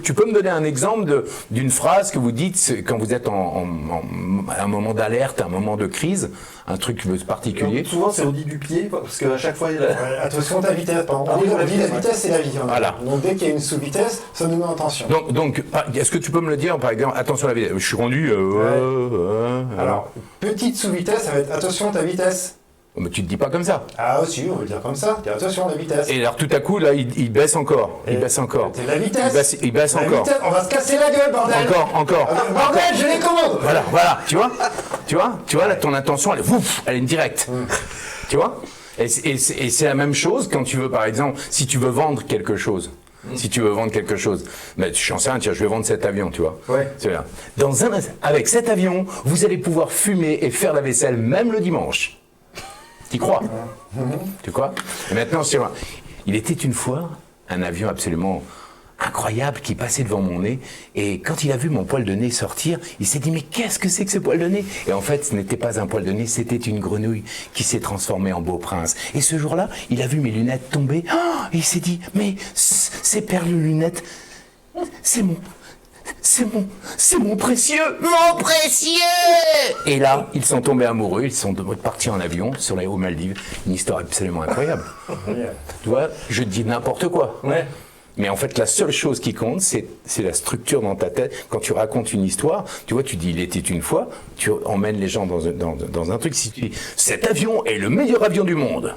tu peux me donner un exemple d'une phrase que vous dites quand vous êtes à un moment d'alerte, à un moment de crise, un truc particulier. Donc, souvent, c'est au dit du pied, parce qu'à chaque fois, il a... Attention ta vitesse, par exemple. La vitesse, c'est la vie. Voilà. Donc dès qu'il y a une sous-vitesse, ça nous met en tension. Donc, est-ce que tu peux me le dire, par exemple, attention à la vitesse, je suis rendu... Alors, petite sous-vitesse, ça va être attention ta vitesse. Mais tu te dis pas comme ça. Ah aussi, on va le dire comme ça. Attention la vitesse. Et alors tout à coup, là, il baisse encore. Il baisse encore. C'est la vitesse. Il baisse encore. Vitesse, on va se casser la gueule, bordel. Encore. Bordel, je les commande. Voilà. Tu vois, là, ton intention, elle est directe. Tu vois? Et c'est la même chose quand tu veux, par exemple, si tu veux vendre quelque chose. Si tu veux vendre quelque chose, mais je suis sais rien, tiens, je vais vendre cet avion, tu vois. Ouais. C'est bien. Avec cet avion, vous allez pouvoir fumer et faire la vaisselle même le dimanche. T'y crois? Tu crois? Et maintenant, c'est vrai. Il était une fois un avion absolument incroyable qui passait devant mon nez, et quand il a vu mon poil de nez sortir, il s'est dit mais qu'est-ce que c'est que ce poil de nez? Et en fait ce n'était pas un poil de nez, c'était une grenouille qui s'est transformée en beau prince. Et ce jour-là, il a vu mes lunettes tomber, et il s'est dit mais ces perles lunettes, c'est mon précieux, mon précieux! Et là, ils sont tombés amoureux, ils sont partis en avion aux Maldives. Une histoire absolument incroyable. Tu vois, je dis n'importe quoi. Ouais. Mais en fait, la seule chose qui compte, c'est la structure dans ta tête. Quand tu racontes une histoire, tu vois, tu dis il était une fois, tu emmènes les gens dans un truc. Si tu dis cet avion est le meilleur avion du monde.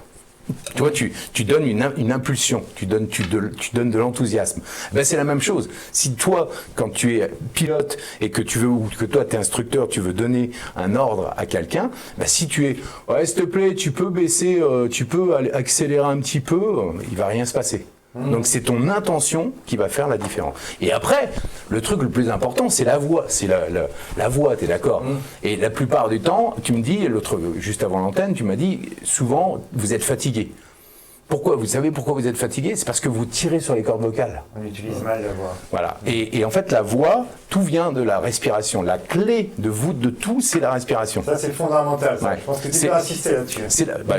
Tu vois, tu donnes une impulsion, tu donnes de l'enthousiasme. Ben, c'est la même chose. Si toi, quand tu es pilote et que tu veux, ou que toi tu es instructeur, tu veux donner un ordre à quelqu'un, ben, si tu es, ouais, s'il te plaît, tu peux baisser, tu peux accélérer un petit peu, il va rien se passer. Donc c'est ton intention qui va faire la différence. Et après, le truc le plus important, c'est la voix. C'est la voix, t'es d'accord? Et la plupart du temps, tu me dis, juste avant l'antenne, tu m'as dit, souvent, vous êtes fatigué. Pourquoi? Vous savez pourquoi vous êtes fatigué? C'est parce que vous tirez sur les cordes vocales. On utilise mal la voix. Voilà. Et en fait, la voix, tout vient de la respiration. La clé de voûte de tout, c'est la respiration. Ça, c'est fondamental. Ça. Ouais. Je pense que tu peux insister là-dessus.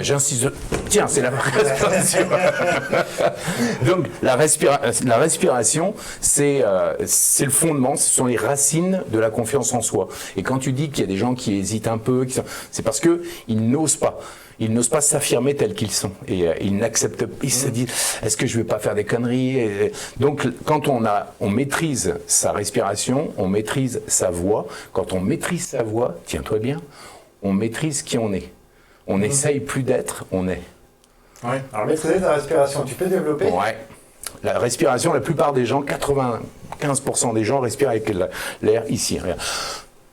J'insiste. Tiens, c'est la respiration. Donc, la respiration, c'est le fondement, ce sont les racines de la confiance en soi. Et quand tu dis qu'il y a des gens qui hésitent un peu, c'est parce qu'ils n'osent pas. Ils n'osent pas s'affirmer tels qu'ils sont. Et ils n'acceptent pas. Ils se disent, est-ce que je ne vais pas faire des conneries? Donc, quand on maîtrise sa respiration, on maîtrise sa voix. Quand on maîtrise sa voix, tiens-toi bien, on maîtrise qui on est. On n'essaye plus d'être, on est. Ouais. Alors, maîtriser ta respiration, tu peux développer? Ouais. La respiration, la plupart des gens, 95% des gens respirent avec l'air ici. Regarde.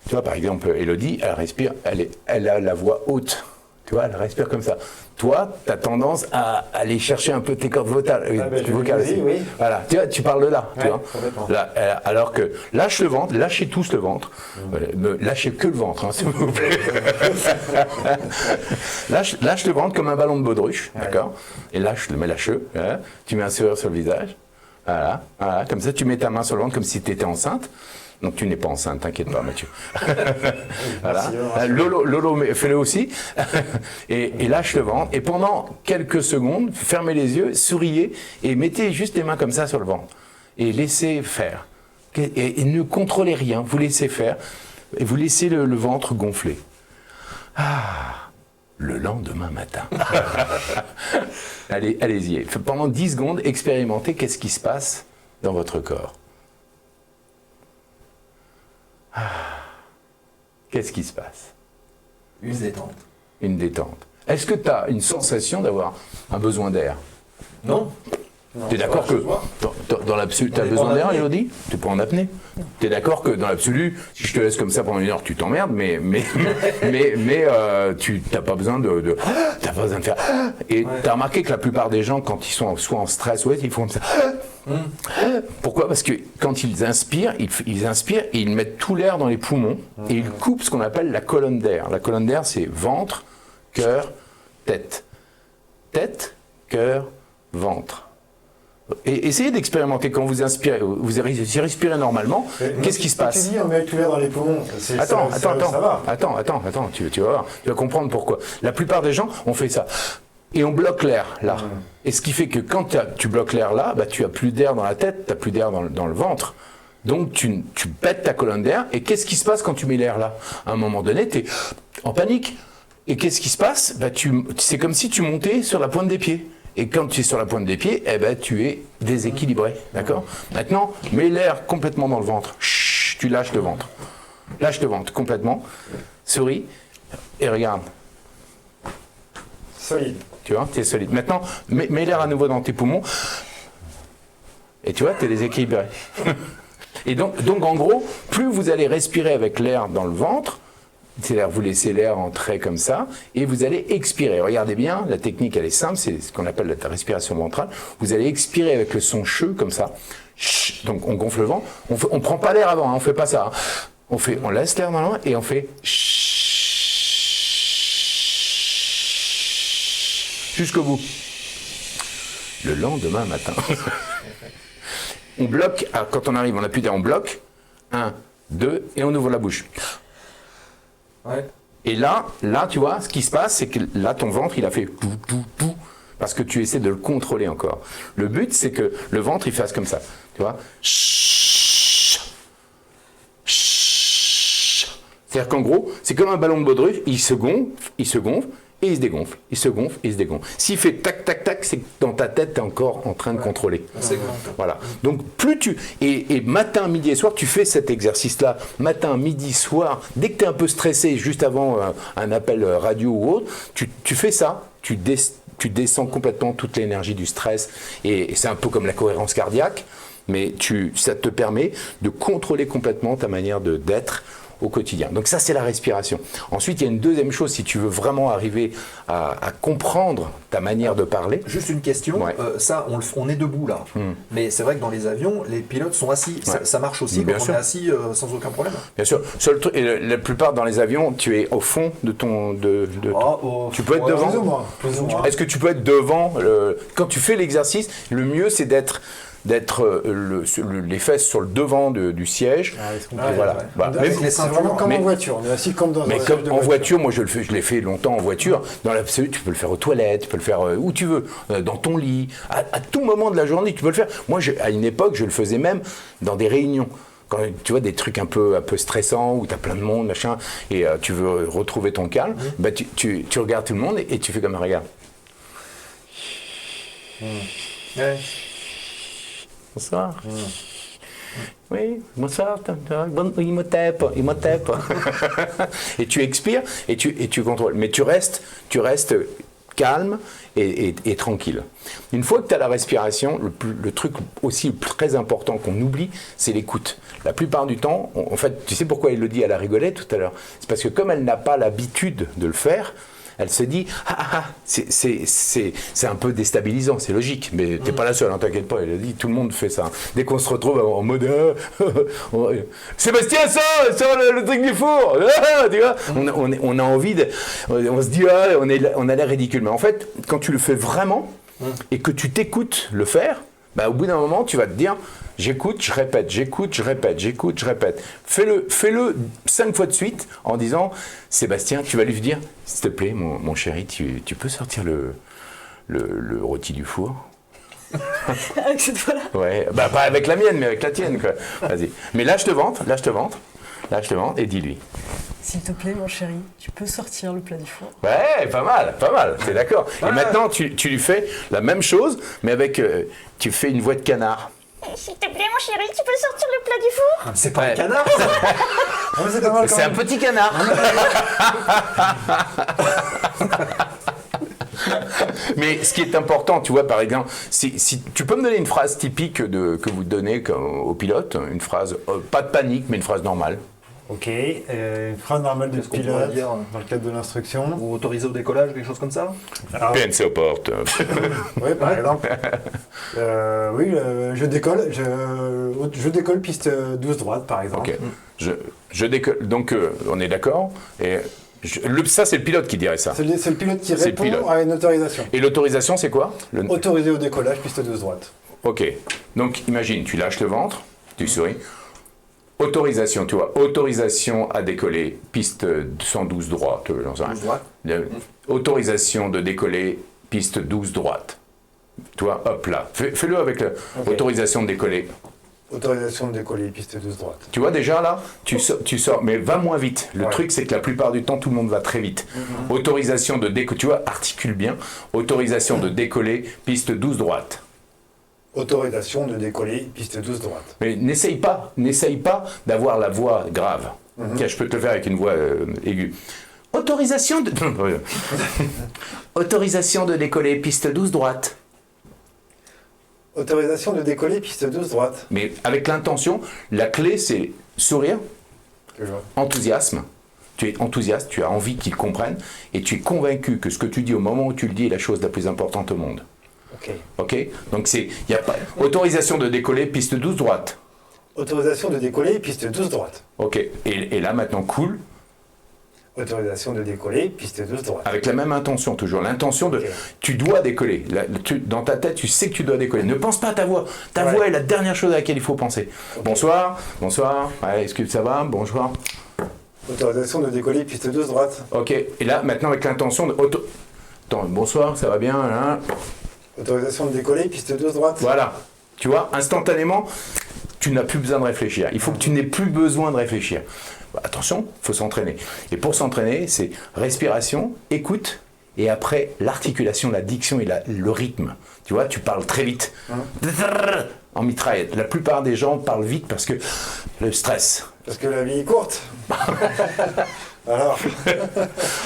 Tu vois, par exemple, Elodie, elle respire, elle a la voix haute. Tu vois, elle respire comme ça. Toi, tu as tendance à aller chercher un peu tes cordes vocales. Oui. Voilà, tu vois, tu parles de là. Tu vois. Là, alors que lâche le ventre, lâchez tous le ventre. Lâchez que le ventre, hein, s'il vous plaît. lâche le ventre comme un ballon de baudruche, d'accord? Et lâche-le. Hein. Tu mets un sourire sur le visage. Voilà. Comme ça, tu mets ta main sur le ventre comme si tu étais enceinte. Donc tu n'es pas enceinte, t'inquiète pas, Mathieu. Voilà. Lolo, fais-le aussi. Et lâche le ventre. Et pendant quelques secondes, fermez les yeux, souriez et mettez juste les mains comme ça sur le ventre. Et laissez faire. Et ne contrôlez rien, vous laissez faire. Et vous laissez le ventre gonfler. Le lendemain matin. Allez-y. Pendant 10 secondes, expérimentez qu'est-ce qui se passe dans votre corps. Qu'est-ce qui se passe? Une détente. Une détente. Est-ce que tu as une sensation d'avoir un besoin d'air? Non. Tu es d'accord que dans l'absolu, tu as besoin d'air, Elodie? Tu n'es pas en apnée? Tu es d'accord que dans l'absolu, si je te laisse comme ça pendant 1 heure, tu t'emmerdes, mais tu n'as pas besoin t'as pas besoin de faire. Et tu as remarqué que la plupart des gens, quand ils sont soit en stress, ils font comme ça. Pourquoi? Parce que quand ils inspirent et ils mettent tout l'air dans les poumons et ils coupent ce qu'on appelle la colonne d'air. La colonne d'air, c'est ventre, cœur, tête. Tête, cœur, ventre. Et essayez d'expérimenter quand vous inspirez, vous respirez normalement, qu'est-ce qui se passe? Tu dis on met tout l'air dans les poumons. Attends, tu vas voir, tu vas comprendre pourquoi. La plupart des gens ont fait ça. Et on bloque l'air là. Et ce qui fait que quand tu bloques l'air là, tu n'as plus d'air dans la tête, tu n'as plus d'air dans le ventre. Donc tu pètes ta colonne d'air. Et qu'est-ce qui se passe quand tu mets l'air là? À un moment donné, tu es en panique. Et qu'est-ce qui se passe? C'est comme si tu montais sur la pointe des pieds. Et quand tu es sur la pointe des pieds, tu es déséquilibré. D'accord? Maintenant, mets l'air complètement dans le ventre. Chut, tu lâches le ventre. Lâche le ventre complètement. Souris. Et regarde. Solide. Tu vois, tu es solide. Maintenant, mets l'air à nouveau dans tes poumons. Et tu vois, tu es déséquilibré. Et donc, en gros, plus vous allez respirer avec l'air dans le ventre, C'est-à-dire, vous laissez l'air entrer comme ça, et vous allez expirer. Regardez bien, la technique, elle est simple, c'est ce qu'on appelle la respiration ventrale. Vous allez expirer avec le son che, comme ça. Donc, on gonfle le ventre. On prend pas l'air avant, hein, on fait pas ça. Hein. On laisse l'air dans le ventre, et on fait jusqu'au bout. Le lendemain matin, on bloque, quand on arrive, on appuie derrière, on bloque. 1, 2, et on ouvre la bouche. Ouais. Et là, tu vois, ce qui se passe, c'est que là, ton ventre, il a fait pou, pou, pou, parce que tu essaies de le contrôler encore. Le but, c'est que le ventre, il fasse comme ça. Tu vois. C'est-à-dire qu'en gros, c'est comme un ballon de baudruche, il se gonfle, et il se dégonfle, il se gonfle, et il se dégonfle. S'il fait tac, tac, tac, c'est que dans ta tête, tu es encore en train de contrôler. Voilà. Donc, plus tu... Et matin, midi et soir, tu fais cet exercice-là. Matin, midi, soir, dès que tu es un peu stressé, juste avant un appel radio ou autre, tu fais ça, tu descends complètement toute l'énergie du stress. Et c'est un peu comme la cohérence cardiaque, mais ça te permet de contrôler complètement ta manière d'être au quotidien. Donc ça, c'est la respiration. Ensuite, il y a une deuxième chose, si tu veux vraiment arriver à comprendre ta manière de parler. Juste une question, ouais. Ça, on est debout là, mais c'est vrai que dans les avions, les pilotes sont assis. Ouais. Ça marche aussi Bien quand sûr. on est assis sans aucun problème. Bien sûr. Seul truc, et la plupart dans les avions, tu es au fond de ton... Tu peux être devant. Plus ou moins. Est-ce que tu peux être devant quand tu fais l'exercice, le mieux, c'est d'être les fesses sur le devant du siège. Voilà. Ouais. Bah, C'est vraiment comme en voiture, on est assis comme dans un mais siège comme de en voiture. voiture, moi je l'ai fait longtemps en voiture. Dans l'absolu, tu peux le faire aux toilettes, tu peux le faire où tu veux, dans ton lit, à tout moment de la journée, tu peux le faire. Moi, à une époque, je le faisais même dans des réunions. Quand tu vois des trucs un peu stressants où tu as plein de monde, machin, et tu veux retrouver ton calme, bah, tu regardes tout le monde et tu fais comme un regard. Ouais. Bonsoir. Oui, bonsoir. Il me tape. Et tu expires et tu contrôles. Mais tu restes calme et tranquille. Une fois que tu as la respiration, le truc aussi très important qu'on oublie, c'est l'écoute. La plupart du temps, en fait, tu sais pourquoi elle le dit à la rigolette tout à l'heure ? C'est parce que comme elle n'a pas l'habitude de le faire, elle se dit c'est un peu déstabilisant, c'est logique, mais t'es pas la seule, hein, t'inquiète pas, elle a dit, tout le monde fait ça. Dès qu'on se retrouve en mode Sébastien, sors le truc du four, tu vois, on a envie on se dit on a l'air ridicule, mais en fait, quand tu le fais vraiment et que tu t'écoutes le faire, bah, au bout d'un moment, tu vas te dire j'écoute, je répète, j'écoute, je répète, j'écoute, je répète. Fais-le 5 fois de suite en disant Sébastien, tu vas lui dire s'il te plaît, mon chéri, tu peux sortir le rôti du four. Avec cette voix-là. Ouais, bah pas avec la mienne, mais avec la tienne, quoi. Vas-y. Mais lâche le ventre, et dis-lui. S'il te plaît, mon chéri, tu peux sortir le plat du four. Ouais, pas mal, t'es d'accord. Et maintenant, tu lui fais la même chose, mais avec, tu fais une voix de canard. S'il te plaît, mon chéri, tu peux sortir le plat du four? C'est pas un canard, ça. C'est un petit canard. Mais ce qui est important, tu vois, par exemple, si tu peux me donner une phrase typique que vous donnez au pilote, une phrase, pas de panique, mais une phrase normale. Ok, une phrase normale de qu'on pourrait pilote dire dans le cadre de l'instruction. Ou autorisé au décollage, quelque chose comme ça. PNC aux portes. Oui, par exemple. Oui, je décolle piste 12 droite, par exemple. Ok. Je décolle. Donc, on est d'accord. Et ça, c'est le pilote qui dirait ça. C'est le pilote qui répond à une autorisation. Et l'autorisation, c'est quoi? Autorisé au décollage, piste 12 droite. Ok. Donc, imagine, tu lâches le ventre, tu souris. Autorisation, tu vois, autorisation à décoller, piste 112 droite. 12 droite. Autorisation de décoller, piste 12 droite. Tu vois, hop là. Fais-le avec autorisation de décoller. Autorisation de décoller, piste 12 droite. Tu vois déjà là, tu sors, mais va moins vite. Le truc, c'est que la plupart du temps, tout le monde va très vite. Autorisation de décoller, tu vois, articule bien. Autorisation de décoller, piste 12 droite. Autorisation de décoller, piste 12 droite. Mais n'essaye pas d'avoir la voix grave. Tiens, je peux te le faire avec une voix aiguë. Autorisation de... Autorisation de décoller, piste 12 droite. Autorisation de décoller, piste 12 droite. Mais avec l'intention, la clé, c'est sourire, enthousiasme, tu es enthousiaste, tu as envie qu'ils comprennent, et tu es convaincu que ce que tu dis au moment où tu le dis est la chose la plus importante au monde. Ok. Donc il y a pas autorisation de décoller, piste 12 droite. Autorisation de décoller, piste 12 droite. Ok. Et là maintenant cool. Autorisation de décoller, piste 12 droite. Avec la même intention toujours, l'intention de tu dois décoller. Dans ta tête, tu sais que tu dois décoller. Ne pense pas à ta voix. Ta voix est la dernière chose à laquelle il faut penser. Bonsoir. Ouais, est-ce que ça va? Bonsoir. Autorisation de décoller, piste 12 droite. Ok. Et là maintenant avec l'intention de Attends, bonsoir, ça va bien hein. Autorisation de décoller, piste 12 droite. Voilà. Tu vois, instantanément, tu n'as plus besoin de réfléchir. Il faut que tu n'aies plus besoin de réfléchir. Attention, il faut s'entraîner. Et pour s'entraîner, c'est respiration, écoute, et après l'articulation, la diction et le rythme. Tu vois, tu parles très vite. En mitraillette. La plupart des gens parlent vite parce que le stress. Parce que la vie est courte. Alors.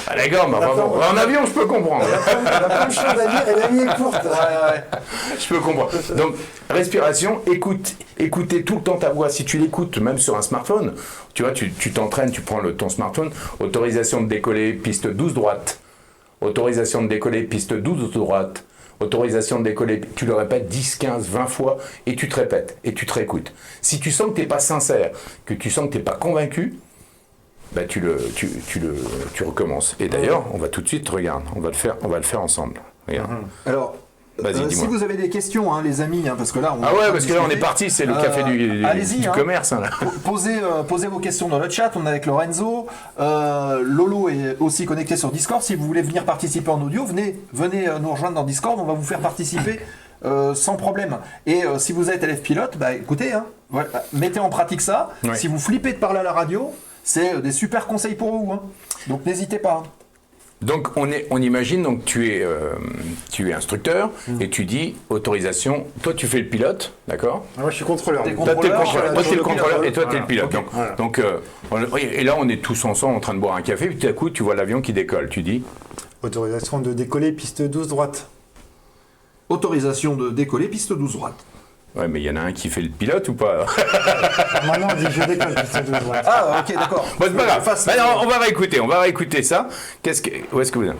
Ah d'accord, mais en avion, je peux comprendre. Il y a plein de choses à dire et la vie est courte. Je peux comprendre. Donc, respiration, écoutez tout le temps ta voix. Si tu l'écoutes, même sur un smartphone, tu vois, tu t'entraînes, tu prends ton smartphone, autorisation de décoller, piste 12 droite. Autorisation de décoller, piste 12 droite. Autorisation de décoller, tu le répètes 10, 15, 20 fois, et tu te répètes, et tu te réécoutes. Si tu sens que tu n'es pas sincère, que tu sens que tu n'es pas convaincu, bah tu recommences. Et d'ailleurs, on va tout de suite, regarde, on va le faire ensemble. Regarde. Alors, si vous avez des questions, hein, les amis, hein, parce que là, on est parti, c'est le café du commerce. Hein, là. Posez vos questions dans le chat, on est avec Lorenzo. Lolo est aussi connecté sur Discord. Si vous voulez venir participer en audio, venez nous rejoindre dans Discord, on va vous faire participer sans problème. Et si vous êtes élève pilote, bah écoutez, hein, voilà, mettez en pratique ça. Ouais. Si vous flippez de parler à la radio, c'est des super conseils pour vous. Hein. Donc n'hésitez pas. Donc on imagine, donc tu es instructeur et tu dis autorisation. Toi tu fais le pilote, d'accord? Moi je suis contrôleur. Toi t'es le contrôleur et toi t'es le pilote. Okay. Et là on est tous ensemble en train de boire un café. Puis tout à coup tu vois l'avion qui décolle. Tu dis autorisation de décoller piste 12 droite. Autorisation de décoller piste 12 droite. Ouais, mais il y en a un qui fait le pilote ou pas? Maintenant, on dit je décolle piste 12 droite. Ah, ok, d'accord. Bon, c'est pas grave. Maintenant, on va réécouter ça. Où est-ce que vous êtes?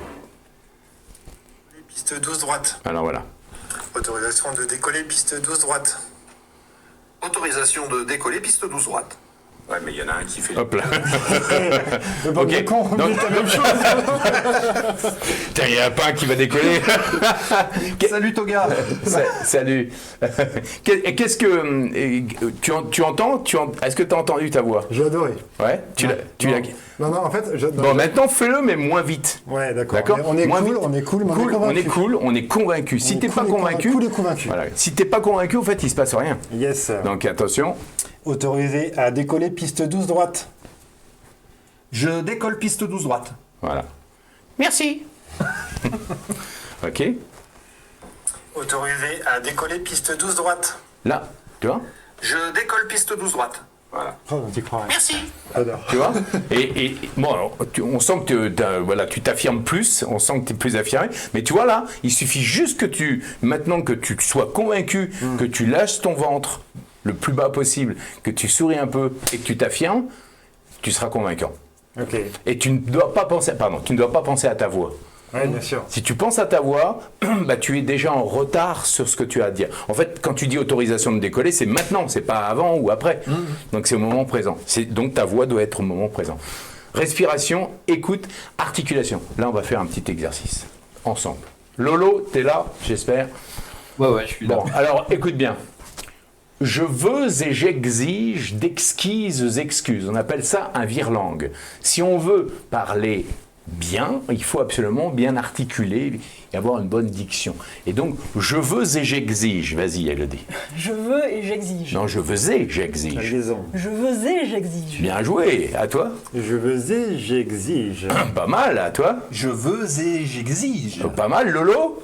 Piste 12 droite. Alors voilà. Autorisation de décoller piste 12 droite. Autorisation de décoller piste 12 droite. Ouais, mais il y en a un qui fait. Hop là. Ok. Il y a pas un qui va décoller. Salut Toga. Salut. Qu'est-ce que tu entends? Est-ce que tu as entendu ta voix? J'ai adoré. Ouais. Non, en fait. Bon, maintenant fais-le, mais moins vite. Ouais, d'accord. On est cool, on est convaincu. Si t'es pas convaincu, voilà. Si t'es pas convaincu, en fait, il se passe rien. Yes. Donc attention. Autorisé à décoller piste 12 droite. Je décolle piste 12 droite. Voilà. Merci. Ok. Autorisé à décoller piste 12 droite. Là, tu vois? Je décolle piste 12 droite. Voilà. Merci. Tu vois? Et bon, alors, on sent que tu t'affirmes plus, on sent que tu es plus affirmé, mais tu vois là, il suffit juste que maintenant que tu sois convaincu, que tu lâches ton ventre le plus bas possible, que tu souris un peu et que tu t'affirmes, tu seras convaincant. Ok. Et tu ne dois pas penser à ta voix. Oui, bien sûr. Si tu penses à ta voix, bah, tu es déjà en retard sur ce que tu as à dire. En fait, quand tu dis autorisation de décoller, c'est maintenant, c'est pas avant ou après. Donc c'est au moment présent. Donc ta voix doit être au moment présent. Respiration, écoute, articulation. Là, on va faire un petit exercice ensemble. Lolo, t'es là, j'espère. Ouais, je suis là. Bon, alors écoute bien. Je veux et j'exige d'exquises excuses. On appelle ça un virelangue. Si on veut parler bien, il faut absolument bien articuler et avoir une bonne diction. Et donc, je veux et j'exige. Vas-y, Elodie. Je veux et j'exige. Non, je veux et j'exige. Je veux et j'exige. Bien joué. À toi? Je veux et j'exige. Pas mal. À toi? Je veux et j'exige. Pas mal, Lolo?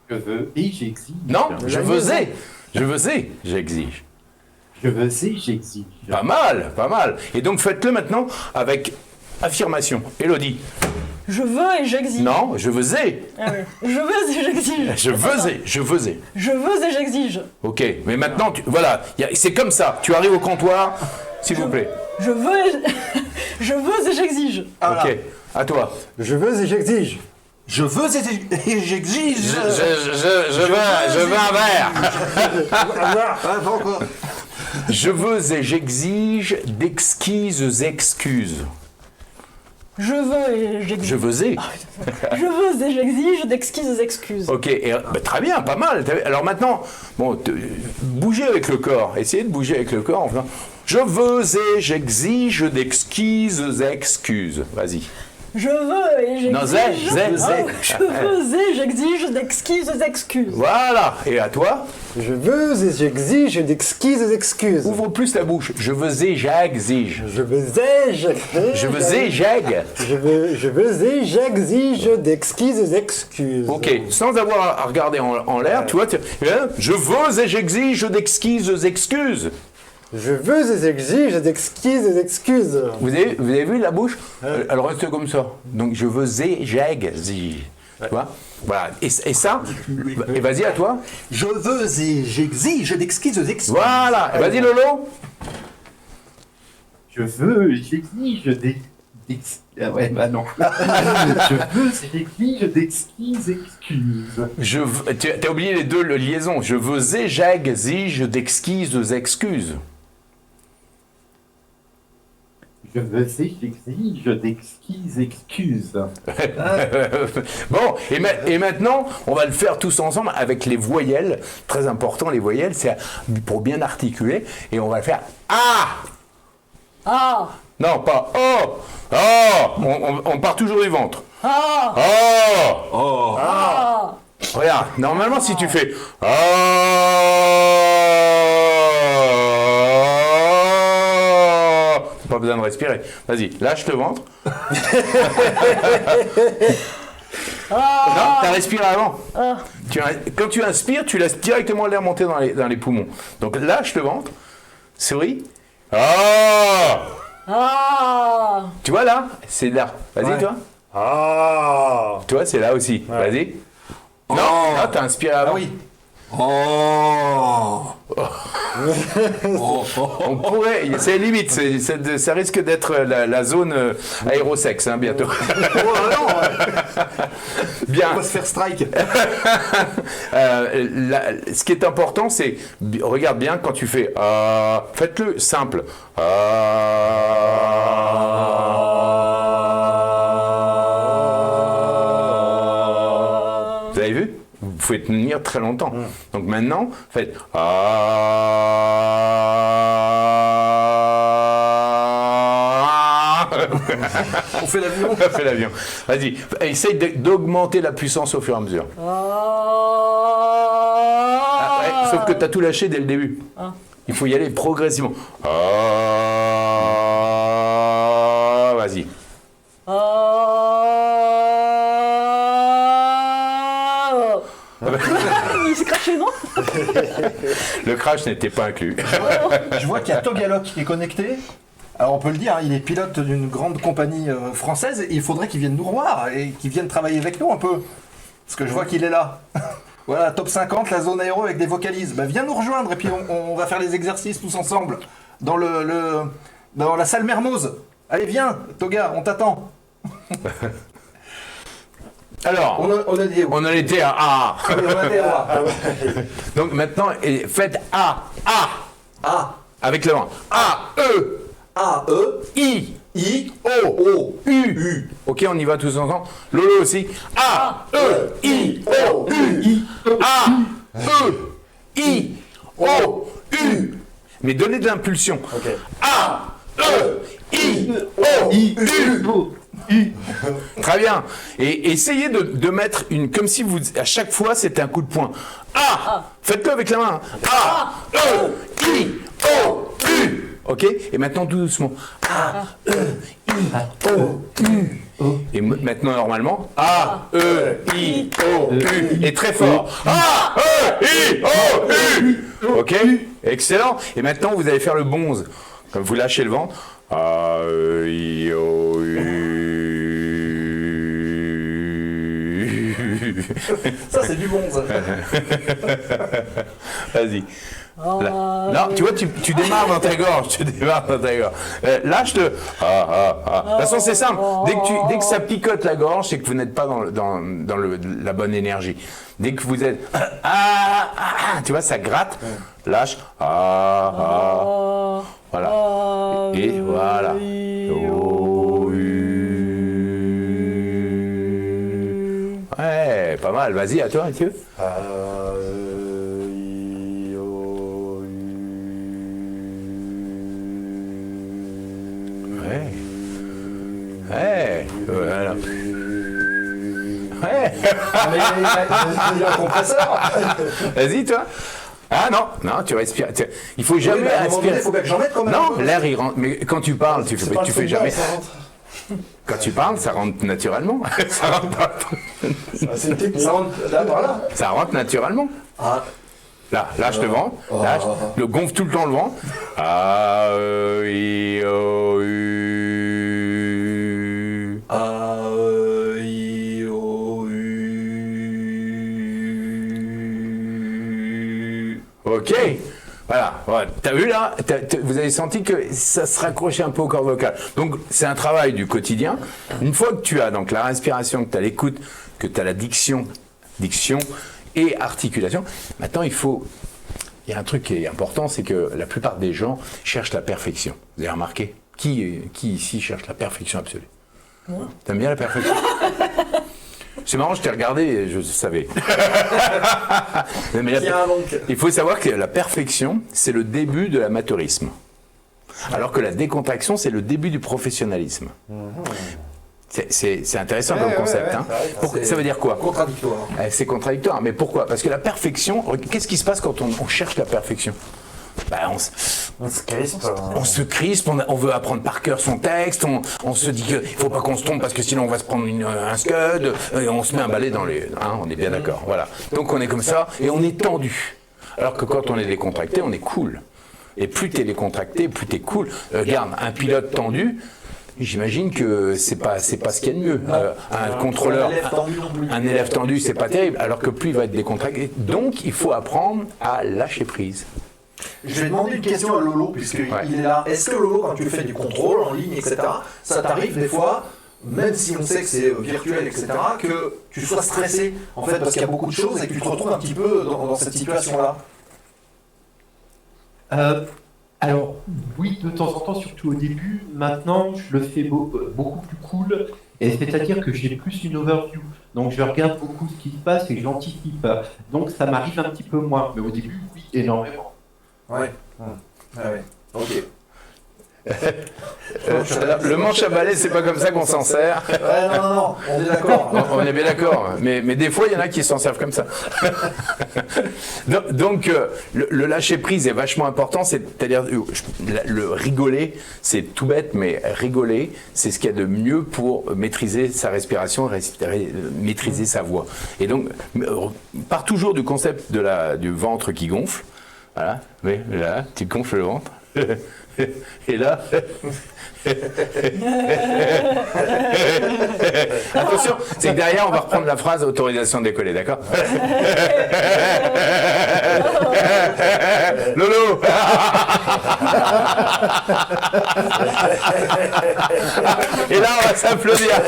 Je veux et j'exige. Non, je veux et. Je veux et j'exige. Je veux et j'exige. Pas mal, pas mal. Et donc, faites-le maintenant avec affirmation. Elodie. Je veux et j'exige. Non, je veux et. Ah oui. Je veux et j'exige. Je veux et, je veux et. Je veux et j'exige. Ok, mais maintenant, voilà, c'est comme ça. Tu arrives au comptoir, s'il vous plaît. Je veux... Je veux et j'exige. Voilà. Ok, à toi. Je veux et j'exige. Je veux et j'exige. Je veux un verre. Ah, pas encore. Je veux et j'exige d'exquises excuses. Je veux et j'exige. Je veux et. Je veux et j'exige d'exquises excuses. Ok, et, bah, très bien, pas mal. Alors maintenant, bon, bougez avec le corps. Essayez de bouger avec le corps en faisant je veux et j'exige d'exquises excuses. Vas-y. Je veux et j'exige. Non, zé. Je veux et j'exige d'exquises excuses. Voilà. Et à toi, Je veux et j'exige d'exquises excuses. ouvre plus ta bouche. Je veux et j'exige. Je veux et j'exige. Je veux et j'eg. Je veux et j'exige d'exquises excuses. Ok, sans avoir à regarder en l'air, tu vois, je veux et j'exige d'exquises excuses. Je veux et j'exige d'exquises excuses. Vous avez vu la bouche Elle reste comme ça. Donc je veux et j'exige. Tu vois. Voilà. Et ça, et vas-y à toi. Je veux et j'exige d'exquises excuses. Voilà. Et vas-y Lolo. Je veux et j'exige Ah ouais, bah non. Je veux et j'exige d'exquises excuses. T'as oublié les deux liaisons. Je veux et j'exige d'exquises excuses. Je veux et j'exige d'exquises excuses. Bon, et maintenant, on va le faire tous ensemble avec les voyelles. Très important, les voyelles, c'est pour bien articuler. Et on va le faire A. Ah. Non, pas O. Oh. On part toujours du ventre. Ah. Oh. Ah. Regarde, normalement, si tu fais pas besoin de respirer. Vas-y, lâche le ventre. Non, t'as respiré avant. Quand tu inspires, tu laisses directement l'air monter dans les poumons. Donc lâche le ventre, souris. Tu vois là? C'est là. Vas-y, toi. Tu vois, c'est là aussi. Ouais. Vas-y. Non, t'as inspiré avant. Ah oui. On pourrait, c'est limite, ça risque d'être la zone aérosexe bientôt. Bien. On va se faire strike. Ce qui est important, c'est, regarde bien quand tu fais, faites-le simple. Vous avez vu? Vous pouvez tenir très longtemps. Donc maintenant, faites On fait l'avion. On fait l'avion. Vas-y, essaye d'augmenter la puissance au fur et à mesure. Ouais, sauf que tu as tout lâché dès le début. Il faut y aller progressivement. Vas-y. Il s'est craché, non? Le crash n'était pas inclus. Je vois qu'il y a Togalok qui est connecté. Alors on peut le dire, hein, il est pilote d'une grande compagnie française et il faudrait qu'il vienne nous revoir et qu'il vienne travailler avec nous un peu. Parce que je vois qu'il est là. Voilà, top 50, la zone aéro avec des vocalises. Bah, viens nous rejoindre et puis on va faire les exercices tous ensemble dans dans la salle Mermoz. Allez, viens, Toga, on t'attend. Alors, on en était à A. Donc maintenant, faites A. Avec le vent. A, E. A, E. I. I. O. U. Ok, on y va tous ensemble. Lolo aussi. A, E. I. O. U. A. E. I. O. U. Mais donnez de l'impulsion. Ok. A. E. I. O. U. Très bien. Et essayez de mettre comme si à chaque fois c'était un coup de poing. A. Faites-le avec la main. A. E. I. O. U. Ok. Et maintenant tout doucement. A. E. I. O. U. Et maintenant normalement. A. E. I. O. U. Et très fort. A. E. I. O. U. Ok. Excellent. Et maintenant vous allez faire le bonze. Comme vous lâchez le ventre. A. E. I. O. U. Ça, c'est du bon, ça. Vas-y. Là. Non, tu vois, tu démarres dans ta gorge. Lâche-le. De toute façon, c'est simple. Dès que ça picote la gorge, c'est que vous n'êtes pas dans la bonne énergie. Dès que vous êtes... tu vois, ça gratte. Lâche. Voilà. Et voilà. Ouais, pas mal. Vas-y, à toi, Mathieu. Voilà. Ouais. Mais il y a un compresseur. Vas-y, toi. Ah non, tu respires. Il faut jamais respirer. Il faut bien que j'en mette quand même. Non, l'air il rentre. Mais quand tu parles, tu fais jamais. Quand tu parles, ça rentre naturellement. Ça rentre pas. C'est une technique. Ça rentre là, par là. Ça rentre naturellement. Ah. Là, lâche le vent. Lâche. Le gonfle tout le temps le vent. Ok, voilà. T'as vu là, vous avez senti que ça se raccrochait un peu au corps vocal. Donc c'est un travail du quotidien. Une fois que tu as donc la respiration, que tu as l'écoute, que tu as la diction et articulation, maintenant il y a un truc qui est important, c'est que la plupart des gens cherchent la perfection. Vous avez remarqué ? Qui ici cherche la perfection absolue ? Moi. T'aimes bien la perfection ? C'est marrant, je t'ai regardé et je savais. Mais il faut savoir que la perfection, c'est le début de l'amateurisme. Alors que la décontraction, c'est le début du professionnalisme. C'est intéressant comme concept. Ça veut dire quoi ? Contradictoire. C'est contradictoire, mais pourquoi ? Parce que la perfection, qu'est-ce qui se passe quand on cherche la perfection ? On se crispe, on veut apprendre par cœur son texte, on se dit qu'il ne faut pas qu'on se trompe parce que sinon on va se prendre un scud, et on se met un balai dans les... on est bien d'accord, voilà. Donc on est comme ça, et on est tendu. Alors que quand on est décontracté, on est cool. Et plus tu es décontracté, plus tu es cool. Regarde, un pilote tendu, j'imagine que c'est pas ce qu'il y a de mieux. Un contrôleur, un élève tendu, c'est pas terrible, alors que plus il va être décontracté. Donc il faut apprendre à lâcher prise. Je vais demander une question à Lolo, puisqu'il est là. Est-ce que Lolo, quand tu fais du contrôle en ligne, etc., ça t'arrive des fois, même si on sait que c'est virtuel, etc., que tu sois stressé, en fait, parce qu'il y a beaucoup de choses et que tu te retrouves un petit peu dans cette situation-là? Alors, oui, de temps en temps, surtout au début. Maintenant, je le fais beaucoup plus cool. Et c'est-à-dire que j'ai plus une overview. Donc, je regarde beaucoup ce qui se passe et j'anticipe. Donc, ça m'arrive un petit peu moins. Mais au début, oui, énormément. Ouais. Ok. Le manche à balai, c'est pas comme ça qu'on s'en sert. Non, on est d'accord. On est bien d'accord. Mais des fois, il y en a qui s'en servent comme ça. Donc, le lâcher prise est vachement important. C'est-à-dire, le rigoler, c'est tout bête, mais rigoler, c'est ce qu'il y a de mieux pour maîtriser sa respiration, maîtriser sa voix. Et donc, part toujours du concept du ventre qui gonfle. Voilà, oui, là, tu gonfles le ventre. Et là, attention, c'est que derrière on va reprendre la phrase autorisation de décoller, d'accord? Lolo. Et là on va s'applaudir.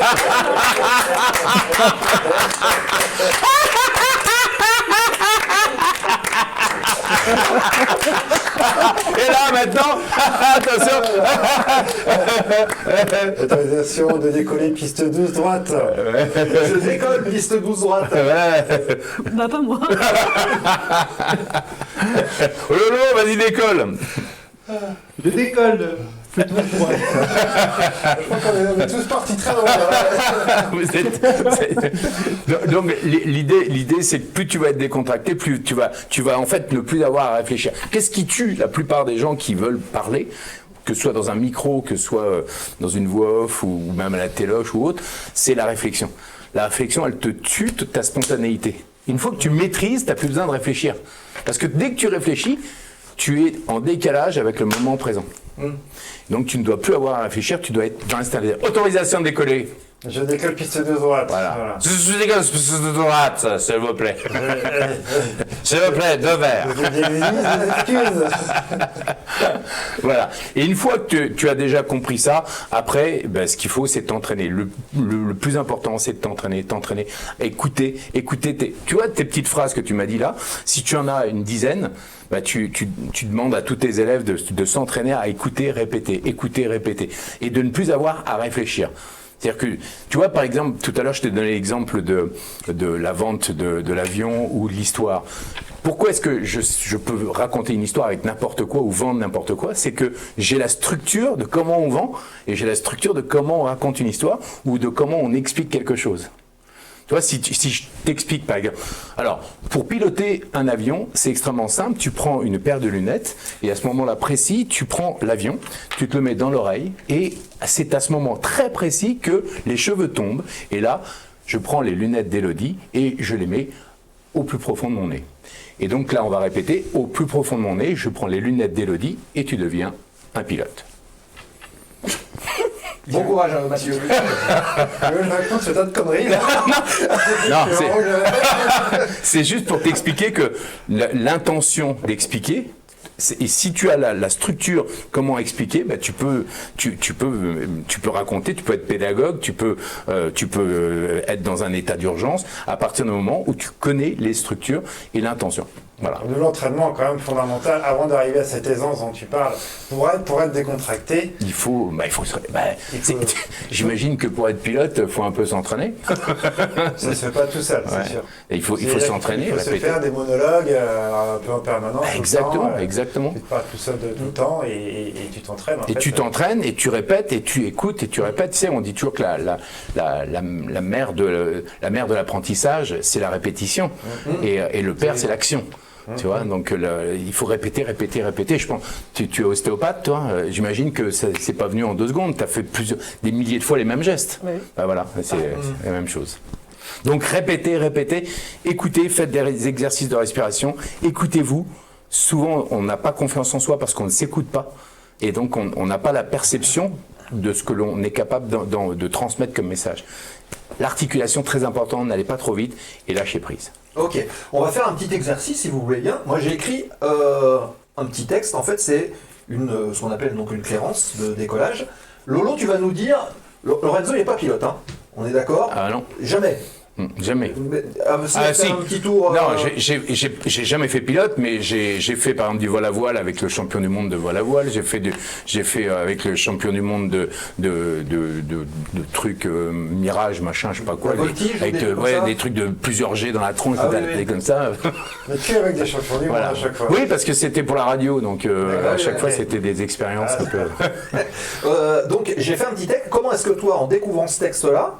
Et là maintenant, attention. Autorisation de décoller piste 12 droite. Je décolle piste 12 droite. Bah pas moi. Oh Lolo, vas-y décolle. Je décolle. Je crois qu'on est tous partis très loin. Donc l'idée c'est que plus tu vas être décontracté, plus tu vas en fait ne plus avoir à réfléchir. Qu'est-ce qui tue la plupart des gens qui veulent parler, que ce soit dans un micro, que ce soit dans une voix off ou même à la téloche ou autre, c'est la réflexion. La réflexion, elle te tue toute ta spontanéité. Une fois que tu maîtrises, tu n'as plus besoin de réfléchir. Parce que dès que tu réfléchis, tu es en décalage avec le moment présent. Donc tu ne dois plus avoir à réfléchir, tu dois être dans l'instant. Autorisation de décoller. Je décolle piste de droite. Voilà. Je décolle piste de droite, s'il vous plaît. S'il vous plaît, 2 verres. Voilà. Et une fois que tu as déjà compris ça, après, ben, ce qu'il faut, c'est t'entraîner. Le plus important, c'est de t'entraîner. Écouter tu vois, tes petites phrases que tu m'as dit là, si tu en as une dizaine, bah, tu demandes à tous tes élèves de s'entraîner à écouter, répéter, et de ne plus avoir à réfléchir. C'est-à-dire que, tu vois, par exemple, tout à l'heure, je t'ai donné l'exemple de la vente de l'avion ou de l'histoire. Pourquoi est-ce que je peux raconter une histoire avec n'importe quoi ou vendre n'importe quoi? C'est que j'ai la structure de comment on vend et j'ai la structure de comment on raconte une histoire ou de comment on explique quelque chose. Tu vois, si je t'explique par exemple. Alors, pour piloter un avion, c'est extrêmement simple. Tu prends une paire de lunettes et à ce moment-là précis, tu prends l'avion, tu te le mets dans l'oreille et c'est à ce moment très précis que les cheveux tombent. Et là, je prends les lunettes d'Élodie et je les mets au plus profond de mon nez. Et donc là, on va répéter, au plus profond de mon nez, je prends les lunettes d'Élodie et tu deviens un pilote. Bon courage, Mathieu. Je raconte ce tas de conneries là. Non, c'est juste pour t'expliquer que l'intention d'expliquer, et si tu as la structure, comment expliquer, bah tu peux raconter, tu peux être pédagogue, tu peux être dans un état d'urgence à partir du moment où tu connais les structures et l'intention. Voilà. De l'entraînement quand même fondamental avant d'arriver à cette aisance dont tu parles. Pour être décontracté, il faut j'imagine que pour être pilote, il faut un peu s'entraîner. Ça ne se fait pas tout seul, c'est sûr. Et il faut s'entraîner. Il faut se faire des monologues un peu en permanence. Exactement. Tu te parles tout seul de tout le temps et tu t'entraînes. Tu t'entraînes et tu répètes et tu écoutes et tu répètes. Tu sais, on dit toujours que la mère de l'apprentissage, c'est la répétition et le père, c'est l'action. Tu vois, donc il faut répéter. Je pense, tu es ostéopathe, toi. J'imagine que c'est pas venu en 2 secondes. Tu as fait des milliers de fois les mêmes gestes. Oui. Ben voilà, c'est la même chose. Donc répétez, écoutez, faites des exercices de respiration, écoutez-vous. Souvent, on n'a pas confiance en soi parce qu'on ne s'écoute pas. Et donc, on n'a pas la perception de ce que l'on est capable de transmettre comme message. L'articulation, très importante, n'allez pas trop vite et lâchez prise. Ok, on va faire un petit exercice si vous voulez bien. Moi j'ai écrit un petit texte, en fait c'est ce qu'on appelle donc une clairance de décollage. Lolo, tu vas nous dire, Lorenzo il n'est pas pilote, hein. On est d'accord? Ah non. Jamais. Jamais. Si. Un petit tour. Non, j'ai jamais fait pilote, mais j'ai fait par exemple du vol à voile avec le champion du monde de vol à voile. J'ai fait avec le champion du monde de trucs mirage, machin, je sais pas quoi. Des trucs de plusieurs G dans la tronche, comme ça. Mais tu es avec des champions du monde à chaque fois. Oui, parce que c'était pour la radio, donc à chaque fois c'était des expériences un peu. Donc j'ai fait un petit texte. Comment est-ce que toi, en découvrant ce texte-là,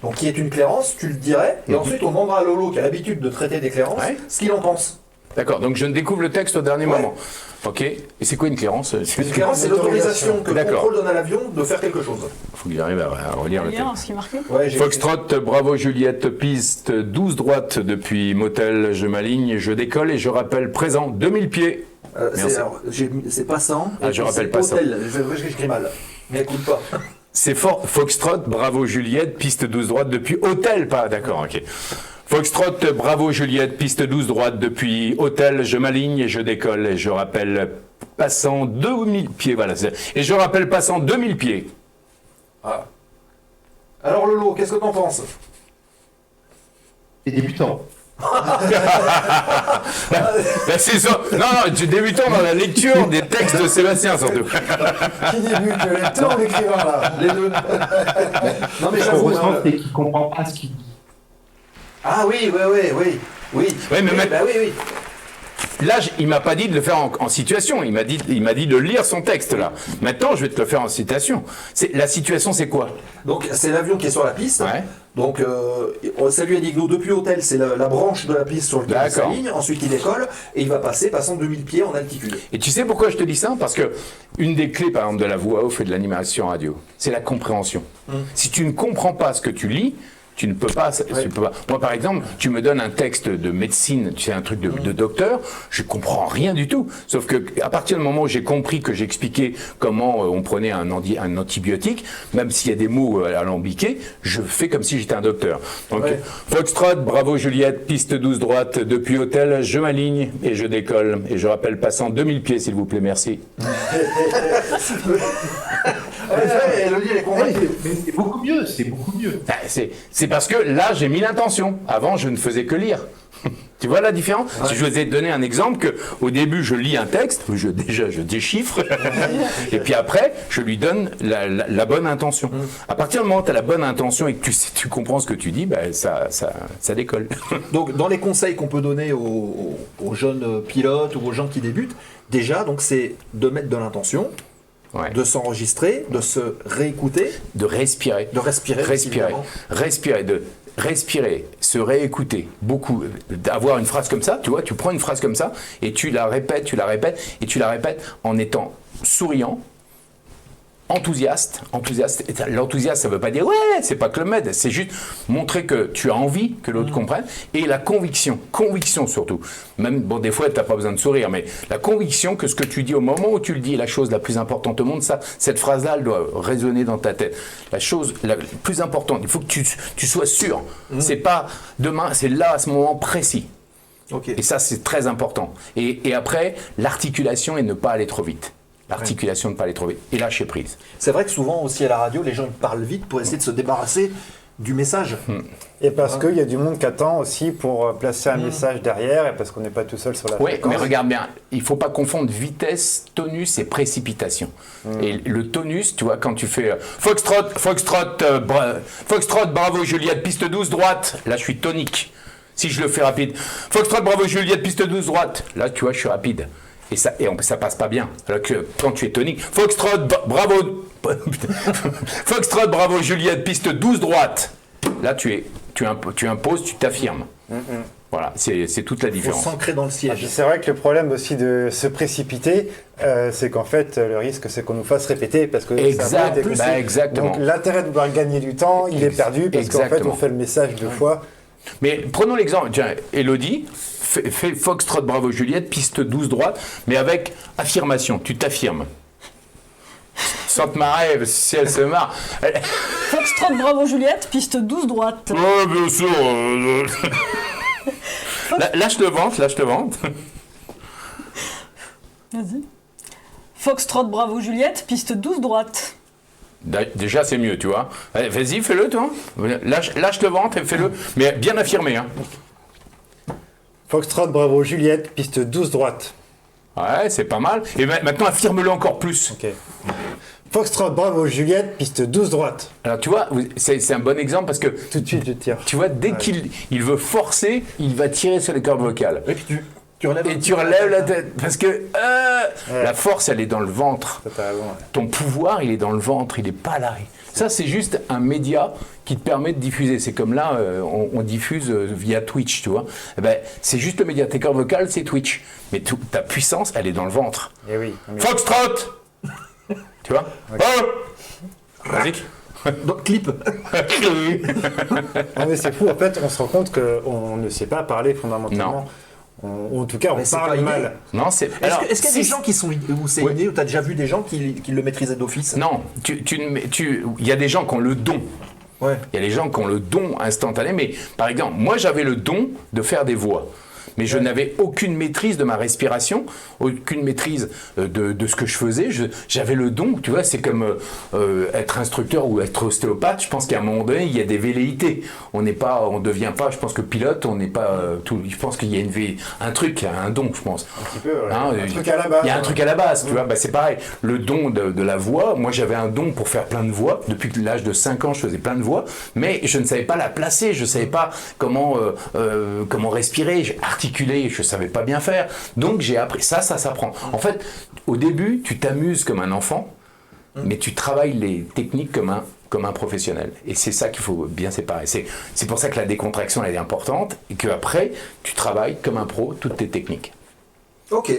donc qui est une clairance, tu le dirais? Et ensuite, on demandera à Lolo, qui a l'habitude de traiter des clairances, ce qu'il en pense. D'accord, donc je ne découvre le texte au dernier moment. Ok, et c'est quoi une clairance? Une clairance, c'est l'autorisation que le contrôle donne à l'avion de faire quelque chose. Il faut que j'arrive à relire le texte. Ce qui est marqué. Foxtrot, bravo Juliette, piste 12 droite depuis motel, je m'aligne, je décolle et je rappelle présent 2000 pieds. C'est passant. Je rappelle passant. J'écris mal, mais écoute pas. C'est Foxtrot, bravo Juliette, piste 12 droite depuis hôtel, pas d'accord, ok. Foxtrot, bravo Juliette, piste 12 droite depuis hôtel, je m'aligne et je décolle et je rappelle passant 2000 pieds, voilà. Et je rappelle passant 2000 pieds. Ah. Alors Lolo, qu'est-ce que t'en penses? C'est débutant. C'est ça. Non, tu débutant dans la lecture des textes de Sébastien surtout. Qui débute le lecteur ou l'écrivain là? Les deux. Non mais j'avoue. Heureusement, c'est qu'il comprend pas ce qu'il dit. Ah oui. Oui, mais là, il m'a pas dit de le faire en situation. Il m'a dit de lire son texte là. Maintenant, je vais te le faire en citation. La situation, c'est quoi? Donc c'est l'avion qui est sur la piste. Ouais. Donc ça lui a dit que depuis hôtel, c'est la branche de la piste sur laquelle il s'aligne. Ensuite, il décolle et il va passant 2000 pieds en altitude. Et tu sais pourquoi je te dis ça? Parce que une des clés, par exemple, de la voix off et de l'animation radio, c'est la compréhension. Si tu ne comprends pas ce que tu lis, Tu ne peux pas, tu peux pas. Moi, par exemple, tu me donnes un texte de médecine, tu sais, un truc de docteur, je comprends rien du tout. Sauf que à partir du moment où j'ai compris que j'expliquais comment on prenait un antibiotique, même s'il y a des mots alambiqués, je fais comme si j'étais un docteur. Donc, Foxtrot, bravo Juliette, piste 12 droite, depuis hôtel, je m'aligne et je décolle. Et je rappelle passant 2000 pieds, s'il vous plaît, merci. Elodie, elle est convaincue. Mais c'est beaucoup mieux, c'est beaucoup mieux. C'est parce que là, j'ai mis l'intention. Avant, je ne faisais que lire. Tu vois la différence? Si je vous ai donné un exemple que au début, je lis un texte, je déchiffre, et puis après, je lui donne la bonne intention. À partir du moment où tu as la bonne intention et que tu comprends ce que tu dis, ben, ça décolle. Donc, dans les conseils qu'on peut donner aux jeunes pilotes ou aux gens qui débutent, déjà, donc, c'est de mettre de l'intention, de s'enregistrer, de se réécouter, de respirer, respirer, se réécouter, beaucoup, avoir une phrase comme ça, tu vois, tu prends une phrase comme ça et tu la répètes en étant souriant, enthousiaste. L'enthousiasme, ça veut pas dire ouais, c'est pas Club Med, c'est juste montrer que tu as envie que l'autre comprenne, et la conviction surtout. Même, bon, des fois, t'as pas besoin de sourire, mais la conviction que ce que tu dis au moment où tu le dis est la chose la plus importante au monde, cette phrase-là, elle doit résonner dans ta tête. La chose la plus importante, il faut que tu sois sûr. C'est pas demain, c'est là, à ce moment précis. Et ça, c'est très important. Et après, l'articulation et ne pas aller trop vite. L'articulation, de ne pas aller trop vite. Et lâcher prise. C'est vrai que souvent aussi à la radio, les gens ils parlent vite pour essayer de se débarrasser du message. Et parce qu'il y a du monde qui attend aussi pour placer un message derrière, et parce qu'on n'est pas tout seul sur la fréquence. Oui, mais regarde bien, il ne faut pas confondre vitesse, tonus et précipitation. Et le tonus, tu vois, quand tu fais Foxtrot, bravo Juliette, piste 12 droite, là je suis tonique. Si je le fais rapide, Foxtrot, bravo Juliette, piste 12 droite, là tu vois, je suis rapide. Et ça passe pas bien. Alors que quand tu es tonique, Foxtrot, bravo Juliette, piste 12 droite. Là, tu imposes, tu t'affirmes. Voilà, c'est toute la différence. Il faut s'ancrer dans le siège. C'est vrai que le problème aussi de se précipiter, c'est qu'en fait, le risque, c'est qu'on nous fasse répéter parce que ça va exactement. Donc l'intérêt de vouloir gagner du temps, il est perdu parce qu'en fait, on fait le message 2 fois. Mais prenons l'exemple, tiens, Elodie, fais Foxtrot, bravo Juliette, piste 12 droite, mais avec affirmation, tu t'affirmes. Sans te marrer, si elle se marre. Foxtrot, bravo Juliette, piste 12 droite. Oh, bien sûr. Lâche le ventre. Vas-y. Foxtrot, bravo Juliette, piste 12 droite. Déjà, c'est mieux, tu vois. Allez, vas-y, fais-le, toi. Lâche le ventre et fais-le, mais bien affirmé. Hein. Foxtrot, bravo Juliette, piste 12 droite. Ouais, c'est pas mal. Et maintenant, affirme-le encore plus. Ok. Foxtrot, bravo Juliette, piste 12 droite. Alors, tu vois, c'est un bon exemple parce que... Tout de suite, je tire. Tu vois, dès qu'il veut forcer, il va tirer sur les cordes vocales. Et puis tu relèves la tête. Parce que la force, elle est dans le ventre. Ton pouvoir, il est dans le ventre, il n'est pas là. Ça, c'est juste un média qui te permet de diffuser. C'est comme là, on diffuse via Twitch, tu vois. Eh ben, c'est juste le média. Tes cordes vocales, c'est Twitch. Mais ta puissance, elle est dans le ventre. Eh oui. Foxtrot. Tu vois. Okay. Oh, vas-y. Donc, clip. Non, mais c'est fou. En fait, on se rend compte qu'on ne sait pas parler fondamentalement. En tout cas, on parle mal. Non, c'est. Est-ce qu'il y a des gens qui sont où c'est inné, ou tu as déjà vu des gens qui le maîtrisaient d'office? Non, il y a des gens qui ont le don. Il y a des gens qui ont le don instantané, mais par exemple, moi j'avais le don de faire des voix. Mais je n'avais aucune maîtrise de ma respiration, aucune maîtrise de ce que je faisais. J'avais le don, tu vois, c'est comme être instructeur ou être ostéopathe. Je pense qu'à un moment donné, il y a des velléités. On devient pas, je pense que pilote, on n'est pas tout. Je pense qu'il y a un truc, un don, je pense. Un petit peu, un truc à la base. Il y a un truc à la base, tu vois. Bah, c'est pareil. Le don de la voix, moi j'avais un don pour faire plein de voix. Depuis l'âge de 5 ans, je faisais plein de voix, mais je ne savais pas la placer, je ne savais pas comment respirer, articuler, je ne savais pas bien faire. Donc j'ai appris, ça s'apprend. En fait, au début, tu t'amuses comme un enfant, mais tu travailles les techniques comme un professionnel. Et c'est ça qu'il faut bien séparer. C'est pour ça que la décontraction, elle est importante, et qu'après, tu travailles comme un pro toutes tes techniques. Ok.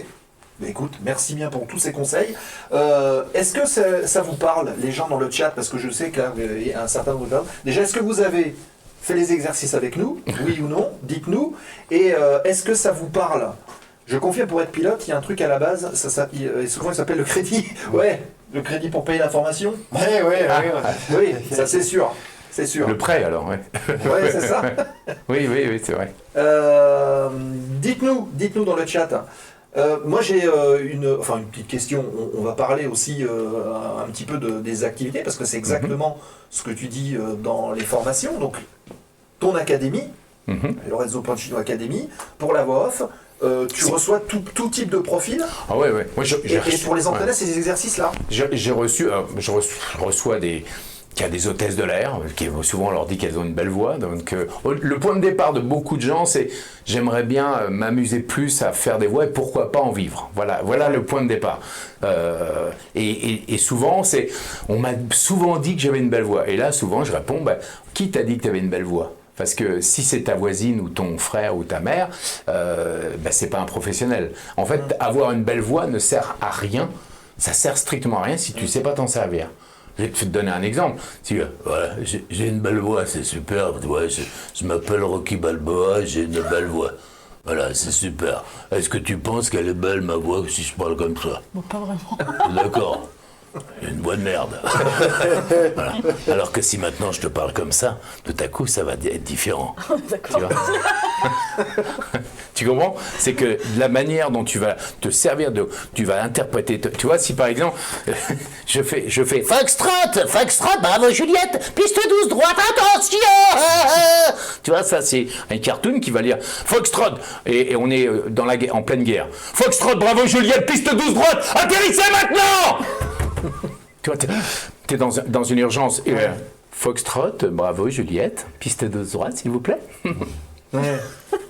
Écoute, merci bien pour tous ces conseils. Est-ce que ça vous parle, les gens dans le chat, parce que je sais qu'il y a un certain nombre de... Déjà, est-ce que vous avez fait les exercices avec nous, oui ou non, dites-nous. Et est-ce que ça vous parle? Je confirme, pour être pilote, il y a un truc à la base, souvent il s'appelle le crédit. Ouais, le crédit pour payer la formation. Oui, ça c'est sûr. C'est sûr. Le prêt alors, ouais. Ouais, c'est ça. Oui, c'est vrai. Dites-nous dans le chat. Moi j'ai une petite question. On va parler aussi un petit peu des activités, parce que c'est exactement ce que tu dis dans les formations. Donc, ton académie, Lorenzo Pancino Academy, pour la voix off, tu reçois tout type de profil. Ah ouais. Moi, et pour les entraîner, ces exercices-là. Je reçois des hôtesses de l'air, qui souvent on leur dit qu'elles ont une belle voix. Donc, le point de départ de beaucoup de gens, c'est j'aimerais bien m'amuser plus à faire des voix et pourquoi pas en vivre. Voilà le point de départ. Et souvent, on m'a souvent dit que j'avais une belle voix. Et là, souvent, je réponds, qui t'a dit que tu avais une belle voix? Parce que si c'est ta voisine ou ton frère ou ta mère, c'est pas un professionnel. En fait, avoir une belle voix ne sert à rien. Ça sert strictement à rien si tu sais pas t'en servir. Je vais te donner un exemple. J'ai une belle voix, c'est super. Je m'appelle Rocky Balboa, j'ai une belle voix. Voilà, c'est super. Est-ce que tu penses qu'elle est belle, ma voix, si je parle comme ça? Bon, pas vraiment. D'accord. J'ai une voix de merde. Voilà. Alors que si maintenant je te parle comme ça, tout à coup, ça va être différent. D'accord. Tu comprends? C'est que la manière dont tu vas te servir tu vas interpréter. Tu vois, si par exemple, je fais Foxtrot, bravo Juliette, piste 12 droite, attention. Tu vois, ça c'est un cartoon qui va lire Foxtrot, et on est en pleine guerre. Foxtrot, bravo Juliette, piste 12 droite, atterrissez maintenant. Tu vois, t'es dans une urgence. Foxtrot, bravo Juliette, piste 12 droite, s'il vous plaît.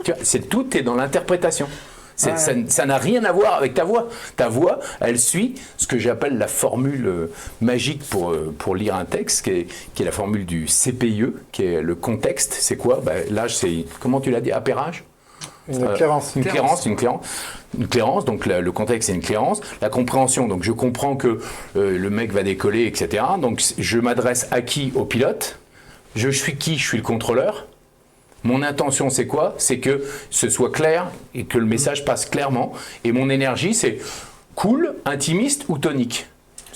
Tu vois, tout est dans l'interprétation. Ça n'a rien à voir avec ta voix. Ta voix, elle suit ce que j'appelle la formule magique pour lire un texte, qui est la formule du CPIE, qui est le contexte. C'est quoi? Là, c'est, comment tu l'as dit, appairage? Une clairance. Une clairance, donc le contexte c'est une clairance. La compréhension, donc je comprends que le mec va décoller, etc. Donc je m'adresse à qui? Au pilote. Je suis qui? Je suis le contrôleur. Mon intention c'est quoi? C'est que ce soit clair et que le message passe clairement. Et mon énergie c'est cool, intimiste ou tonique.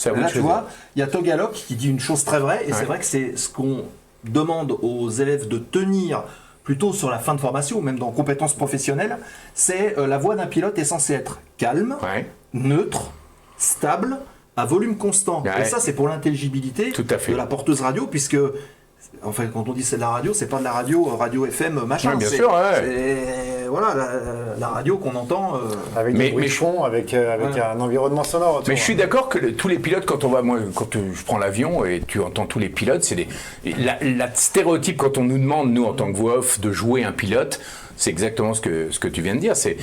Là tu vois, il y a Togalok qui dit une chose très vraie, et c'est vrai que c'est ce qu'on demande aux élèves de tenir plutôt sur la fin de formation, ou même dans compétences professionnelles, c'est la voix d'un pilote est censée être calme, neutre, stable, à volume constant. Et ça, c'est pour l'intelligibilité de la porteuse radio, puisque, enfin, quand on dit c'est de la radio, c'est pas de la radio FM, machin. Oui, bien sûr, c'est voilà, la radio qu'on entend. Avec des bouchons, avec un environnement sonore autour. Mais je suis d'accord que tous les pilotes, quand je prends l'avion et tu entends tous les pilotes, c'est la stéréotype quand on nous demande, nous en tant que voix off, de jouer un pilote. C'est exactement ce que tu viens de dire. C'est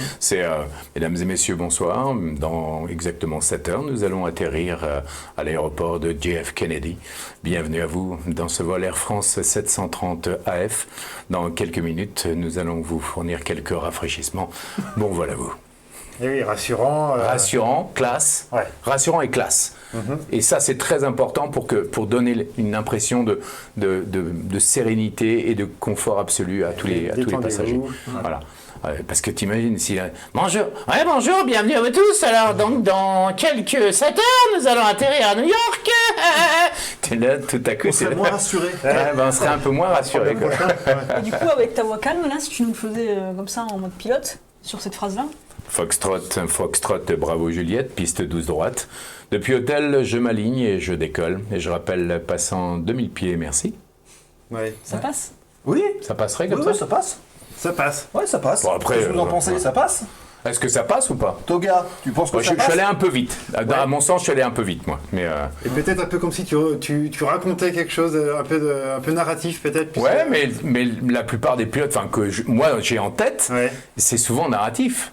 mesdames et messieurs, bonsoir. Dans exactement 7 heures, nous allons atterrir à l'aéroport de JF Kennedy. Bienvenue à vous dans ce vol Air France 730 AF. Dans quelques minutes, nous allons vous fournir quelques rafraîchissements. Bon, voilà vous. Et oui, rassurant. Rassurant, classe. Ouais. Rassurant et classe. Et ça, c'est très important pour donner une impression de sérénité et de confort absolu à tous les passagers. Voilà. Parce que t'imagines si... Bonjour, bienvenue à vous tous. Alors, donc, dans quelques 7 heures, nous allons atterrir à New York. T'es là, tout à coup... On serait moins rassuré. On serait un peu moins rassuré. Et du coup, avec ta voix calme, là, si tu nous le faisais comme ça, en mode pilote, sur cette phrase-là. Foxtrot, bravo Juliette, piste 12 droite. Depuis hôtel, je m'aligne et je décolle. Et je rappelle, passant 2000 pieds, merci. Ouais. Ça passe? Oui. Ça passerait comme ça? Oui, ça passe. Ça passe. Ouais, ça passe. Bon, après, qu'est-ce que vous en pensez? Ça passe? Est-ce que ça passe ou pas? Toga, tu penses que ça passe? Je suis allé un peu vite. À mon sens, je suis allé un peu vite, moi. Mais Et peut-être un peu comme si tu racontais quelque chose, un peu narratif, peut-être. Ouais, mais la plupart des pilotes, moi j'ai en tête, c'est souvent narratif.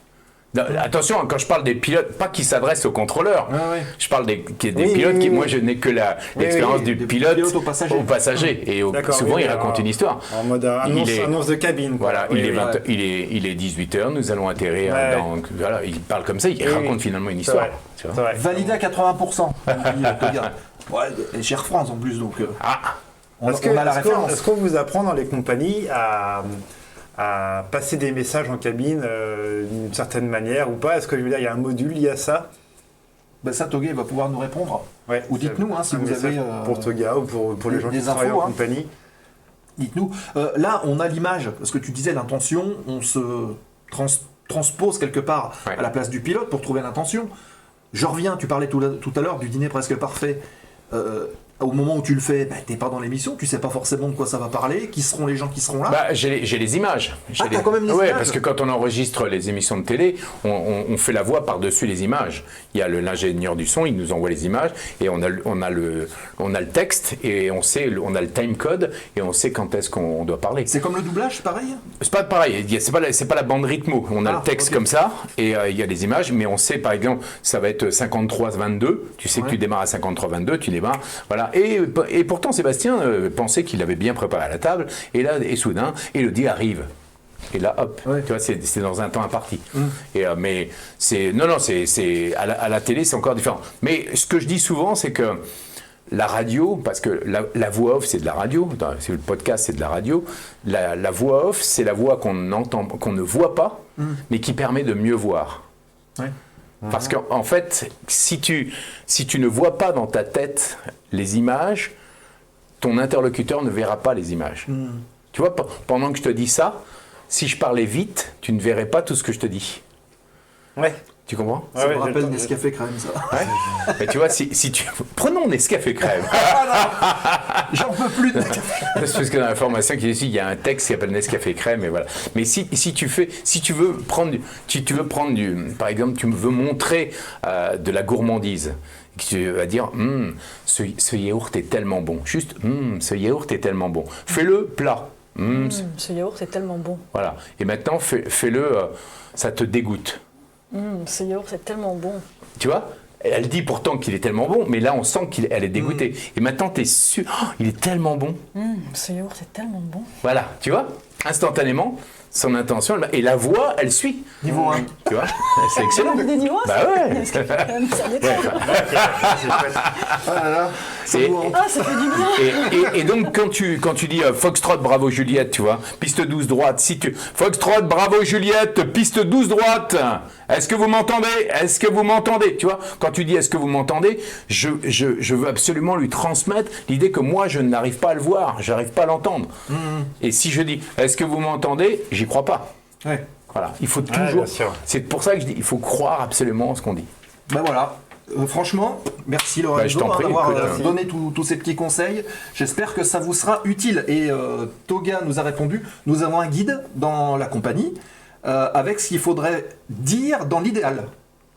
Attention, quand je parle des pilotes, pas qui s'adressent aux contrôleurs. Je parle des pilotes qui, moi, je n'ai que l'expérience du pilote au passager. Et souvent, il raconte une histoire. En mode annonce de cabine. Voilà, il est 18h, nous allons atterrir. Voilà, il parle comme ça, il raconte finalement une histoire. Tu vois. Validé à 80%. Ouais, Air France en plus, donc. On Est-ce a la référence. Est-ce qu'on vous apprend dans les compagnies à passer des messages en cabine d'une certaine manière ou pas? Est-ce que je veux dire, il y a un module lié à ça? Ça, Toga va pouvoir nous répondre. Ouais, ou dites-nous si vous avez... pour Toga ou pour les gens qui des travaillent infos, en compagnie. Dites-nous. Là, on a l'image, parce que tu disais l'intention, on se transpose quelque part à la place du pilote pour trouver l'intention. Je reviens, tu parlais tout à l'heure du dîner presque parfait. Au moment où tu le fais, t'es pas dans l'émission, tu sais pas forcément de quoi ça va parler, qui seront les gens qui seront là. J'ai les images. T'as quand même les images. Parce que quand on enregistre les émissions de télé, on fait la voix par-dessus les images. Il y a l'ingénieur du son, il nous envoie les images, et on a le texte, et on a le timecode, et on sait quand est-ce qu'on doit parler. C'est comme le doublage, pareil? C'est pas pareil, c'est pas la bande rythmo. On a le texte comme ça, et il y a les images, mais on sait par exemple, ça va être 53-22, tu sais que tu démarres à 53-22, tu démarres, voilà. Et pourtant, Sébastien pensait qu'il avait bien préparé à la table, et soudain, Elodie arrive. Et là, hop, tu vois, c'est dans un temps imparti. Mais c'est à la télé, c'est encore différent. Mais ce que je dis souvent, c'est que la radio, parce que la voix off, c'est de la radio, c'est le podcast, c'est de la radio. La voix off, c'est la voix qu'on entend, qu'on ne voit pas, mais qui permet de mieux voir. Ouais. Parce qu'en fait, si tu ne vois pas dans ta tête les images, ton interlocuteur ne verra pas les images. Tu vois, pendant que je te dis ça, si je parlais vite, tu ne verrais pas tout ce que je te dis. Ouais. Tu comprends? Ça me rappelle Nescafé Crème, ça. Ouais. Mais tu vois, si tu... Prenons Nescafé Crème. J'en peux plus de Nescafé. Parce que dans la formation qui est ici, il y a un texte qui s'appelle Nescafé Crème, et voilà. Mais si tu veux prendre par exemple, tu veux montrer de la gourmandise, tu vas dire, ce yaourt est tellement bon. Juste, ce yaourt est tellement bon. Fais-le plat. Ce yaourt est tellement bon. Voilà. Et maintenant, fais-le, ça te dégoûte. Ce yaourt c'est tellement bon. Tu vois? Elle dit pourtant qu'il est tellement bon, mais là on sent qu'elle est dégoûtée. Et maintenant tu es sûr, il est tellement bon. Ce yaourt c'est tellement bon. Voilà, tu vois? Instantanément, son intention, et la voix, elle suit. Niveau 1. Tu vois? C'est excellent. Des niveaux, bah ouais. Ça détend. Ça fait du bien. Et donc quand tu dis Foxtrot, bravo Juliette, tu vois, piste 12 droite, Foxtrot, bravo Juliette, piste 12 droite, est-ce que vous m'entendez? Est-ce que vous m'entendez? Tu vois, quand tu dis est-ce que vous m'entendez, je veux absolument lui transmettre l'idée que moi je n'arrive pas à le voir, j'arrive pas à l'entendre. Et si je dis est-ce que vous m'entendez, j'y crois pas. Ouais. Voilà, il faut toujours. C'est pour ça que je dis, il faut croire absolument ce qu'on dit. Ben voilà. Franchement, merci Lorenzo d'avoir donné tous ces petits conseils. J'espère que ça vous sera utile. Et Toga nous a répondu, nous avons un guide dans la compagnie avec ce qu'il faudrait dire dans l'idéal.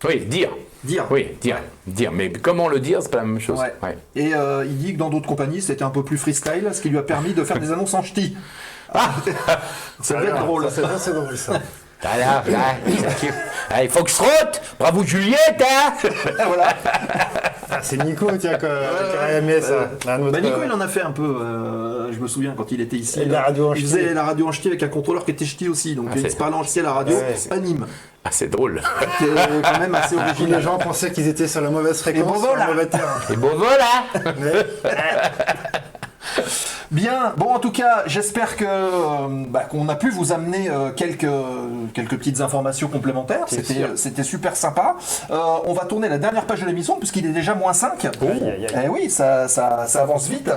Oui, dire. Oui, dire. Mais comment le dire, c'est pas la même chose. Ouais. Ouais. Et il dit que dans d'autres compagnies, c'était un peu plus freestyle, ce qui lui a permis de faire des annonces en ch'ti. Ça va être drôle. C'est drôle ça. Allez, Foxtrot, bravo Juliette, hein. Voilà. C'est Nico, tiens, qui a aimé ça. Nico, il en a fait un peu, je me souviens, quand il était ici. Il faisait la radio en ch'ti avec un contrôleur qui était ch'ti aussi, donc il se parlait en ch'ti à la radio, anime. Ah, c'est drôle. C'était quand même assez original. Les gens pensaient qu'ils étaient sur la mauvaise fréquence, sur le mauvais terrain. Et bon voilà. Bien, bon en tout cas, j'espère que qu'on a pu vous amener quelques petites informations complémentaires. C'était super sympa. On va tourner la dernière page de l'émission puisqu'il est déjà -5. Eh oui, ça avance vite.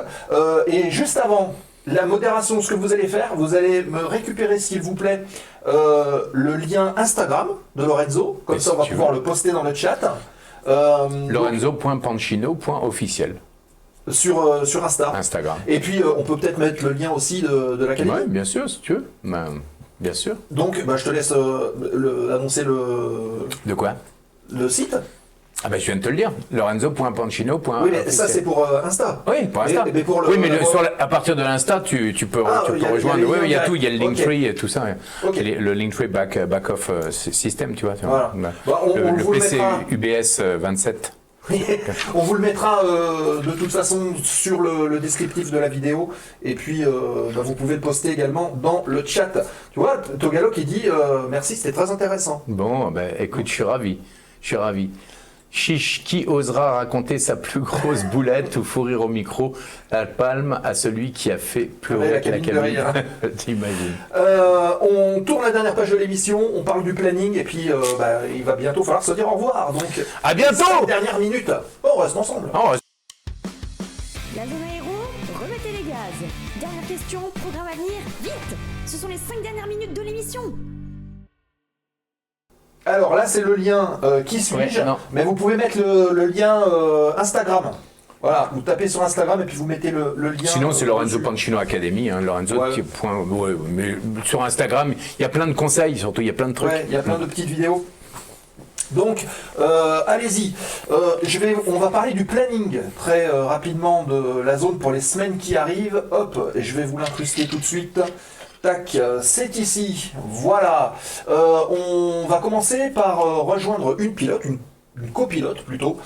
Et juste avant la modération, ce que vous allez faire, vous allez me récupérer s'il vous plaît le lien Instagram de Lorenzo. Comme ça on va pouvoir le poster dans le chat. Lorenzo.pancino.officiel. Sur Instagram. Et puis on peut peut-être mettre le lien aussi de l'académie. Oui, bien sûr, si tu veux. Bien sûr. Donc je te laisse annoncer le... De quoi? Le site. Ah je viens de te le dire, lorenzo.pancino.officiel. Oui, mais ça c'est pour Insta. Oui, pour Insta. Mais à partir de l'Insta, tu peux rejoindre. Oui, il y a tout, il y a le Linktree et tout ça. Okay. Le Linktree back-off system, tu vois. Voilà. Le PC UBS 27. On vous le mettra de toute façon sur le descriptif de la vidéo et puis vous pouvez le poster également dans le chat. Tu vois, Togalo qui dit merci, c'était très intéressant. Bon, écoute, je suis ravi. Chiche, qui osera raconter sa plus grosse boulette ou fou rire au micro? La palme à celui qui a fait pleurer la cabine de rire. T'imagines. On tourne la dernière page de l'émission, on parle du planning et puis il va bientôt falloir se dire au revoir. Donc, à bientôt. 5 dernières minutes. On reste ensemble. La zone aéro, remettez les gaz. Dernière question, programme à venir, vite. Ce sont les 5 dernières minutes de l'émission. Alors là, c'est le lien qui suis-je, mais vous pouvez mettre le lien Instagram. Voilà, vous tapez sur Instagram et puis vous mettez le lien. Sinon, c'est Lorenzo Pancino Academy, Lorenzo. Mais sur Instagram, il y a plein de conseils, surtout, il y a plein de trucs. Ouais, il y a plein de petites vidéos. Donc, allez-y. On va parler du planning très rapidement de la zone pour les semaines qui arrivent. Hop, et je vais vous l'incruster tout de suite. Tac, c'est ici, voilà. On va commencer par rejoindre une pilote, une copilote plutôt.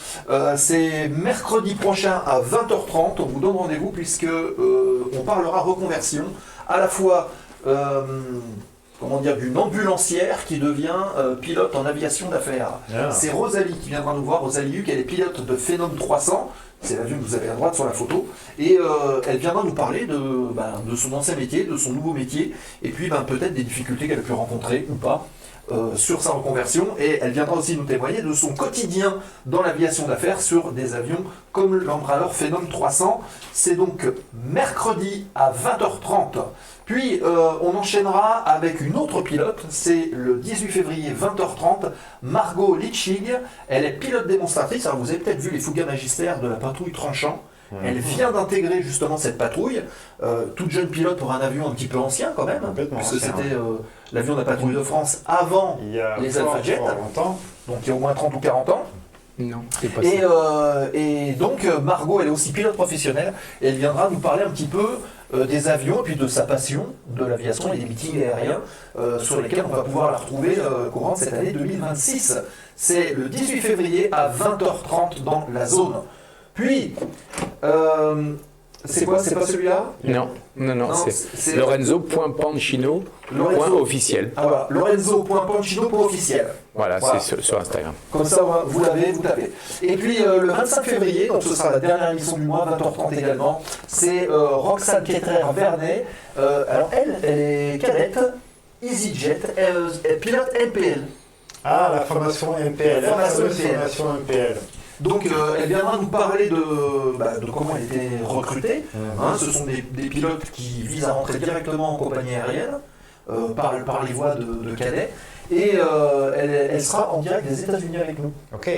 C'est mercredi prochain à 20h30, on vous donne rendez-vous puisque on parlera reconversion, à la fois d'une ambulancière qui devient pilote en aviation d'affaires. Ah. C'est Rosalie qui viendra nous voir, Rosalie Huc, elle est pilote de Phenom 300. C'est l'avion que vous avez à droite sur la photo. Et elle viendra nous parler de son ancien métier, de son nouveau métier, et puis peut-être des difficultés qu'elle a pu rencontrer ou pas sur sa reconversion. Et elle viendra aussi nous témoigner de son quotidien dans l'aviation d'affaires sur des avions comme l'Embraer Phenom 300. C'est donc mercredi à 20h30. Puis on enchaînera avec une autre pilote, c'est le 18 février 20h30, Margot Litschig. Elle est pilote démonstratrice. Alors vous avez peut-être vu les Fougas magistères de la patrouille Tranchant. Elle vient d'intégrer justement cette patrouille, toute jeune pilote pour un avion un petit peu ancien quand même, puisque c'était l'avion de la patrouille de France avant les Alpha Jet, donc il y a au moins 30 ou 40 ans. Non, c'est pas ça. Et donc Margot, elle est aussi pilote professionnelle, et elle viendra nous parler un petit peu des avions, et puis de sa passion de l'aviation et des meetings aériens, sur lesquels on va pouvoir la retrouver courant de cette année 2026. C'est le 18 février à 20h30 dans la zone. Puis, c'est quoi? C'est pas celui-là? Non, c'est Lorenzo.pancino officiel. Ah voilà, Lorenzo.pancino officiel. Voilà, c'est sur Instagram. Comme ça, vous l'avez, vous tapez. Et puis le 25 février, donc ce sera la dernière émission du mois, 20h30 également, c'est Roxane Ketrer-Vernet. Alors elle est cadette, EasyJet, pilote MPL. Ah, la formation MPL. La formation MPL. Donc elle viendra nous parler de comment elle était recrutée. Ce sont des pilotes qui visent à rentrer directement en compagnie aérienne par les voies de cadets. Et elle sera en direct des États-Unis avec nous. Ok,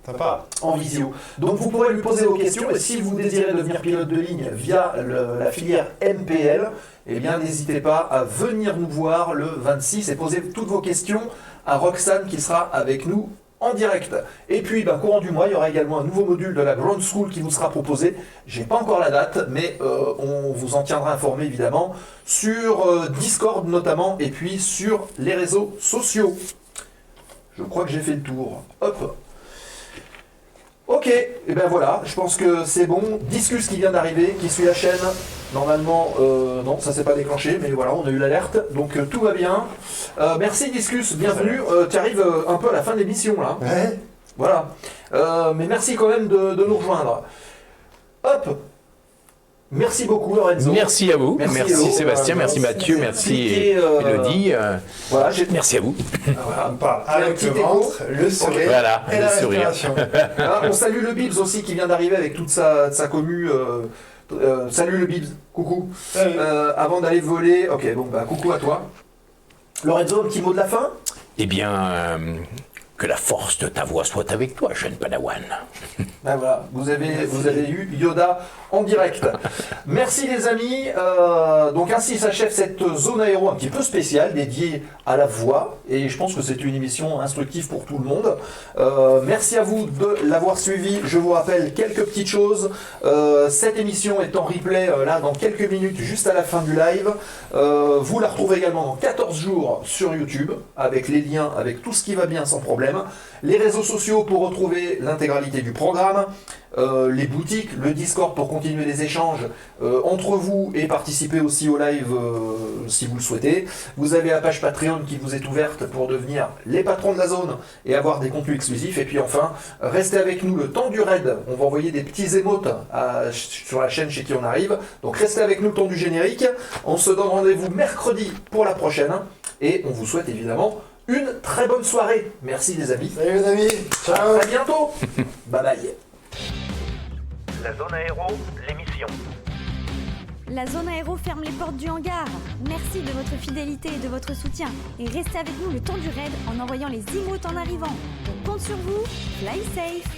sympa. En visio. Donc vous pourrez lui poser vos questions et si vous désirez devenir pilote de ligne via la filière MPL, eh bien n'hésitez pas à venir nous voir le 26 et poser toutes vos questions à Roxane qui sera avec nous en direct. Et puis, courant du mois, il y aura également un nouveau module de la Ground School qui vous sera proposé. Je n'ai pas encore la date, mais on vous en tiendra informé évidemment sur Discord notamment, et puis sur les réseaux sociaux. Je crois que j'ai fait le tour. Hop. Ok, et voilà, je pense que c'est bon. Discus qui vient d'arriver, qui suit la chaîne. Normalement, non, ça s'est pas déclenché, mais voilà, on a eu l'alerte, donc tout va bien. Merci Discus, bienvenue. Tu arrives un peu à la fin de l'émission là. Ouais. Voilà. Mais merci quand même de nous rejoindre. Hop. Merci beaucoup Lorenzo. Merci à vous. Merci Sébastien, merci Mathieu, merci Elodie. Voilà, merci à vous. Avec le ventre, le sourire voilà, et la sourire. respiration. On salue le Bibs aussi qui vient d'arriver avec toute sa commu. Salut le Bibs, coucou. Avant d'aller voler, ok, coucou à toi. Lorenzo, un petit mot de la fin? Eh bien, que la force de ta voix soit avec toi, jeune Padawan. Voilà, vous avez eu Yoda en direct. Merci les amis. Donc ainsi s'achève cette zone aéro un petit peu spéciale dédiée à la voix. Et je pense que c'est une émission instructive pour tout le monde. Merci à vous de l'avoir suivi. Je vous rappelle quelques petites choses. Cette émission est en replay là dans quelques minutes, juste à la fin du live. Vous la retrouvez également dans 14 jours sur YouTube, avec les liens, avec tout ce qui va bien sans problème. problème. Les réseaux sociaux pour retrouver l'intégralité du programme, les boutiques, le Discord pour continuer les échanges entre vous et participer aussi au live si vous le souhaitez. Vous avez la page Patreon qui vous est ouverte pour devenir les patrons de la zone et avoir des contenus exclusifs. Et puis enfin, restez avec nous le temps du raid. On va envoyer des petits émotes sur la chaîne chez qui on arrive. Donc restez avec nous le temps du générique. On se donne rendez-vous mercredi pour la prochaine. Et on vous souhaite évidemment une très bonne soirée. Merci les amis. Salut les amis. Ciao. À bientôt. Bye bye. La zone aéro, l'émission. La zone aéro ferme les portes du hangar. Merci de votre fidélité et de votre soutien. Et restez avec nous le temps du raid en envoyant les emotes en arrivant. On compte sur vous. Fly safe.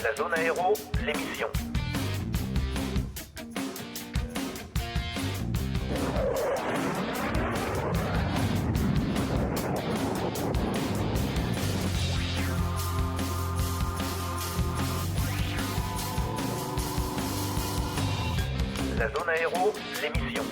La zone aéro, l'émission. La zone aéro, l'émission.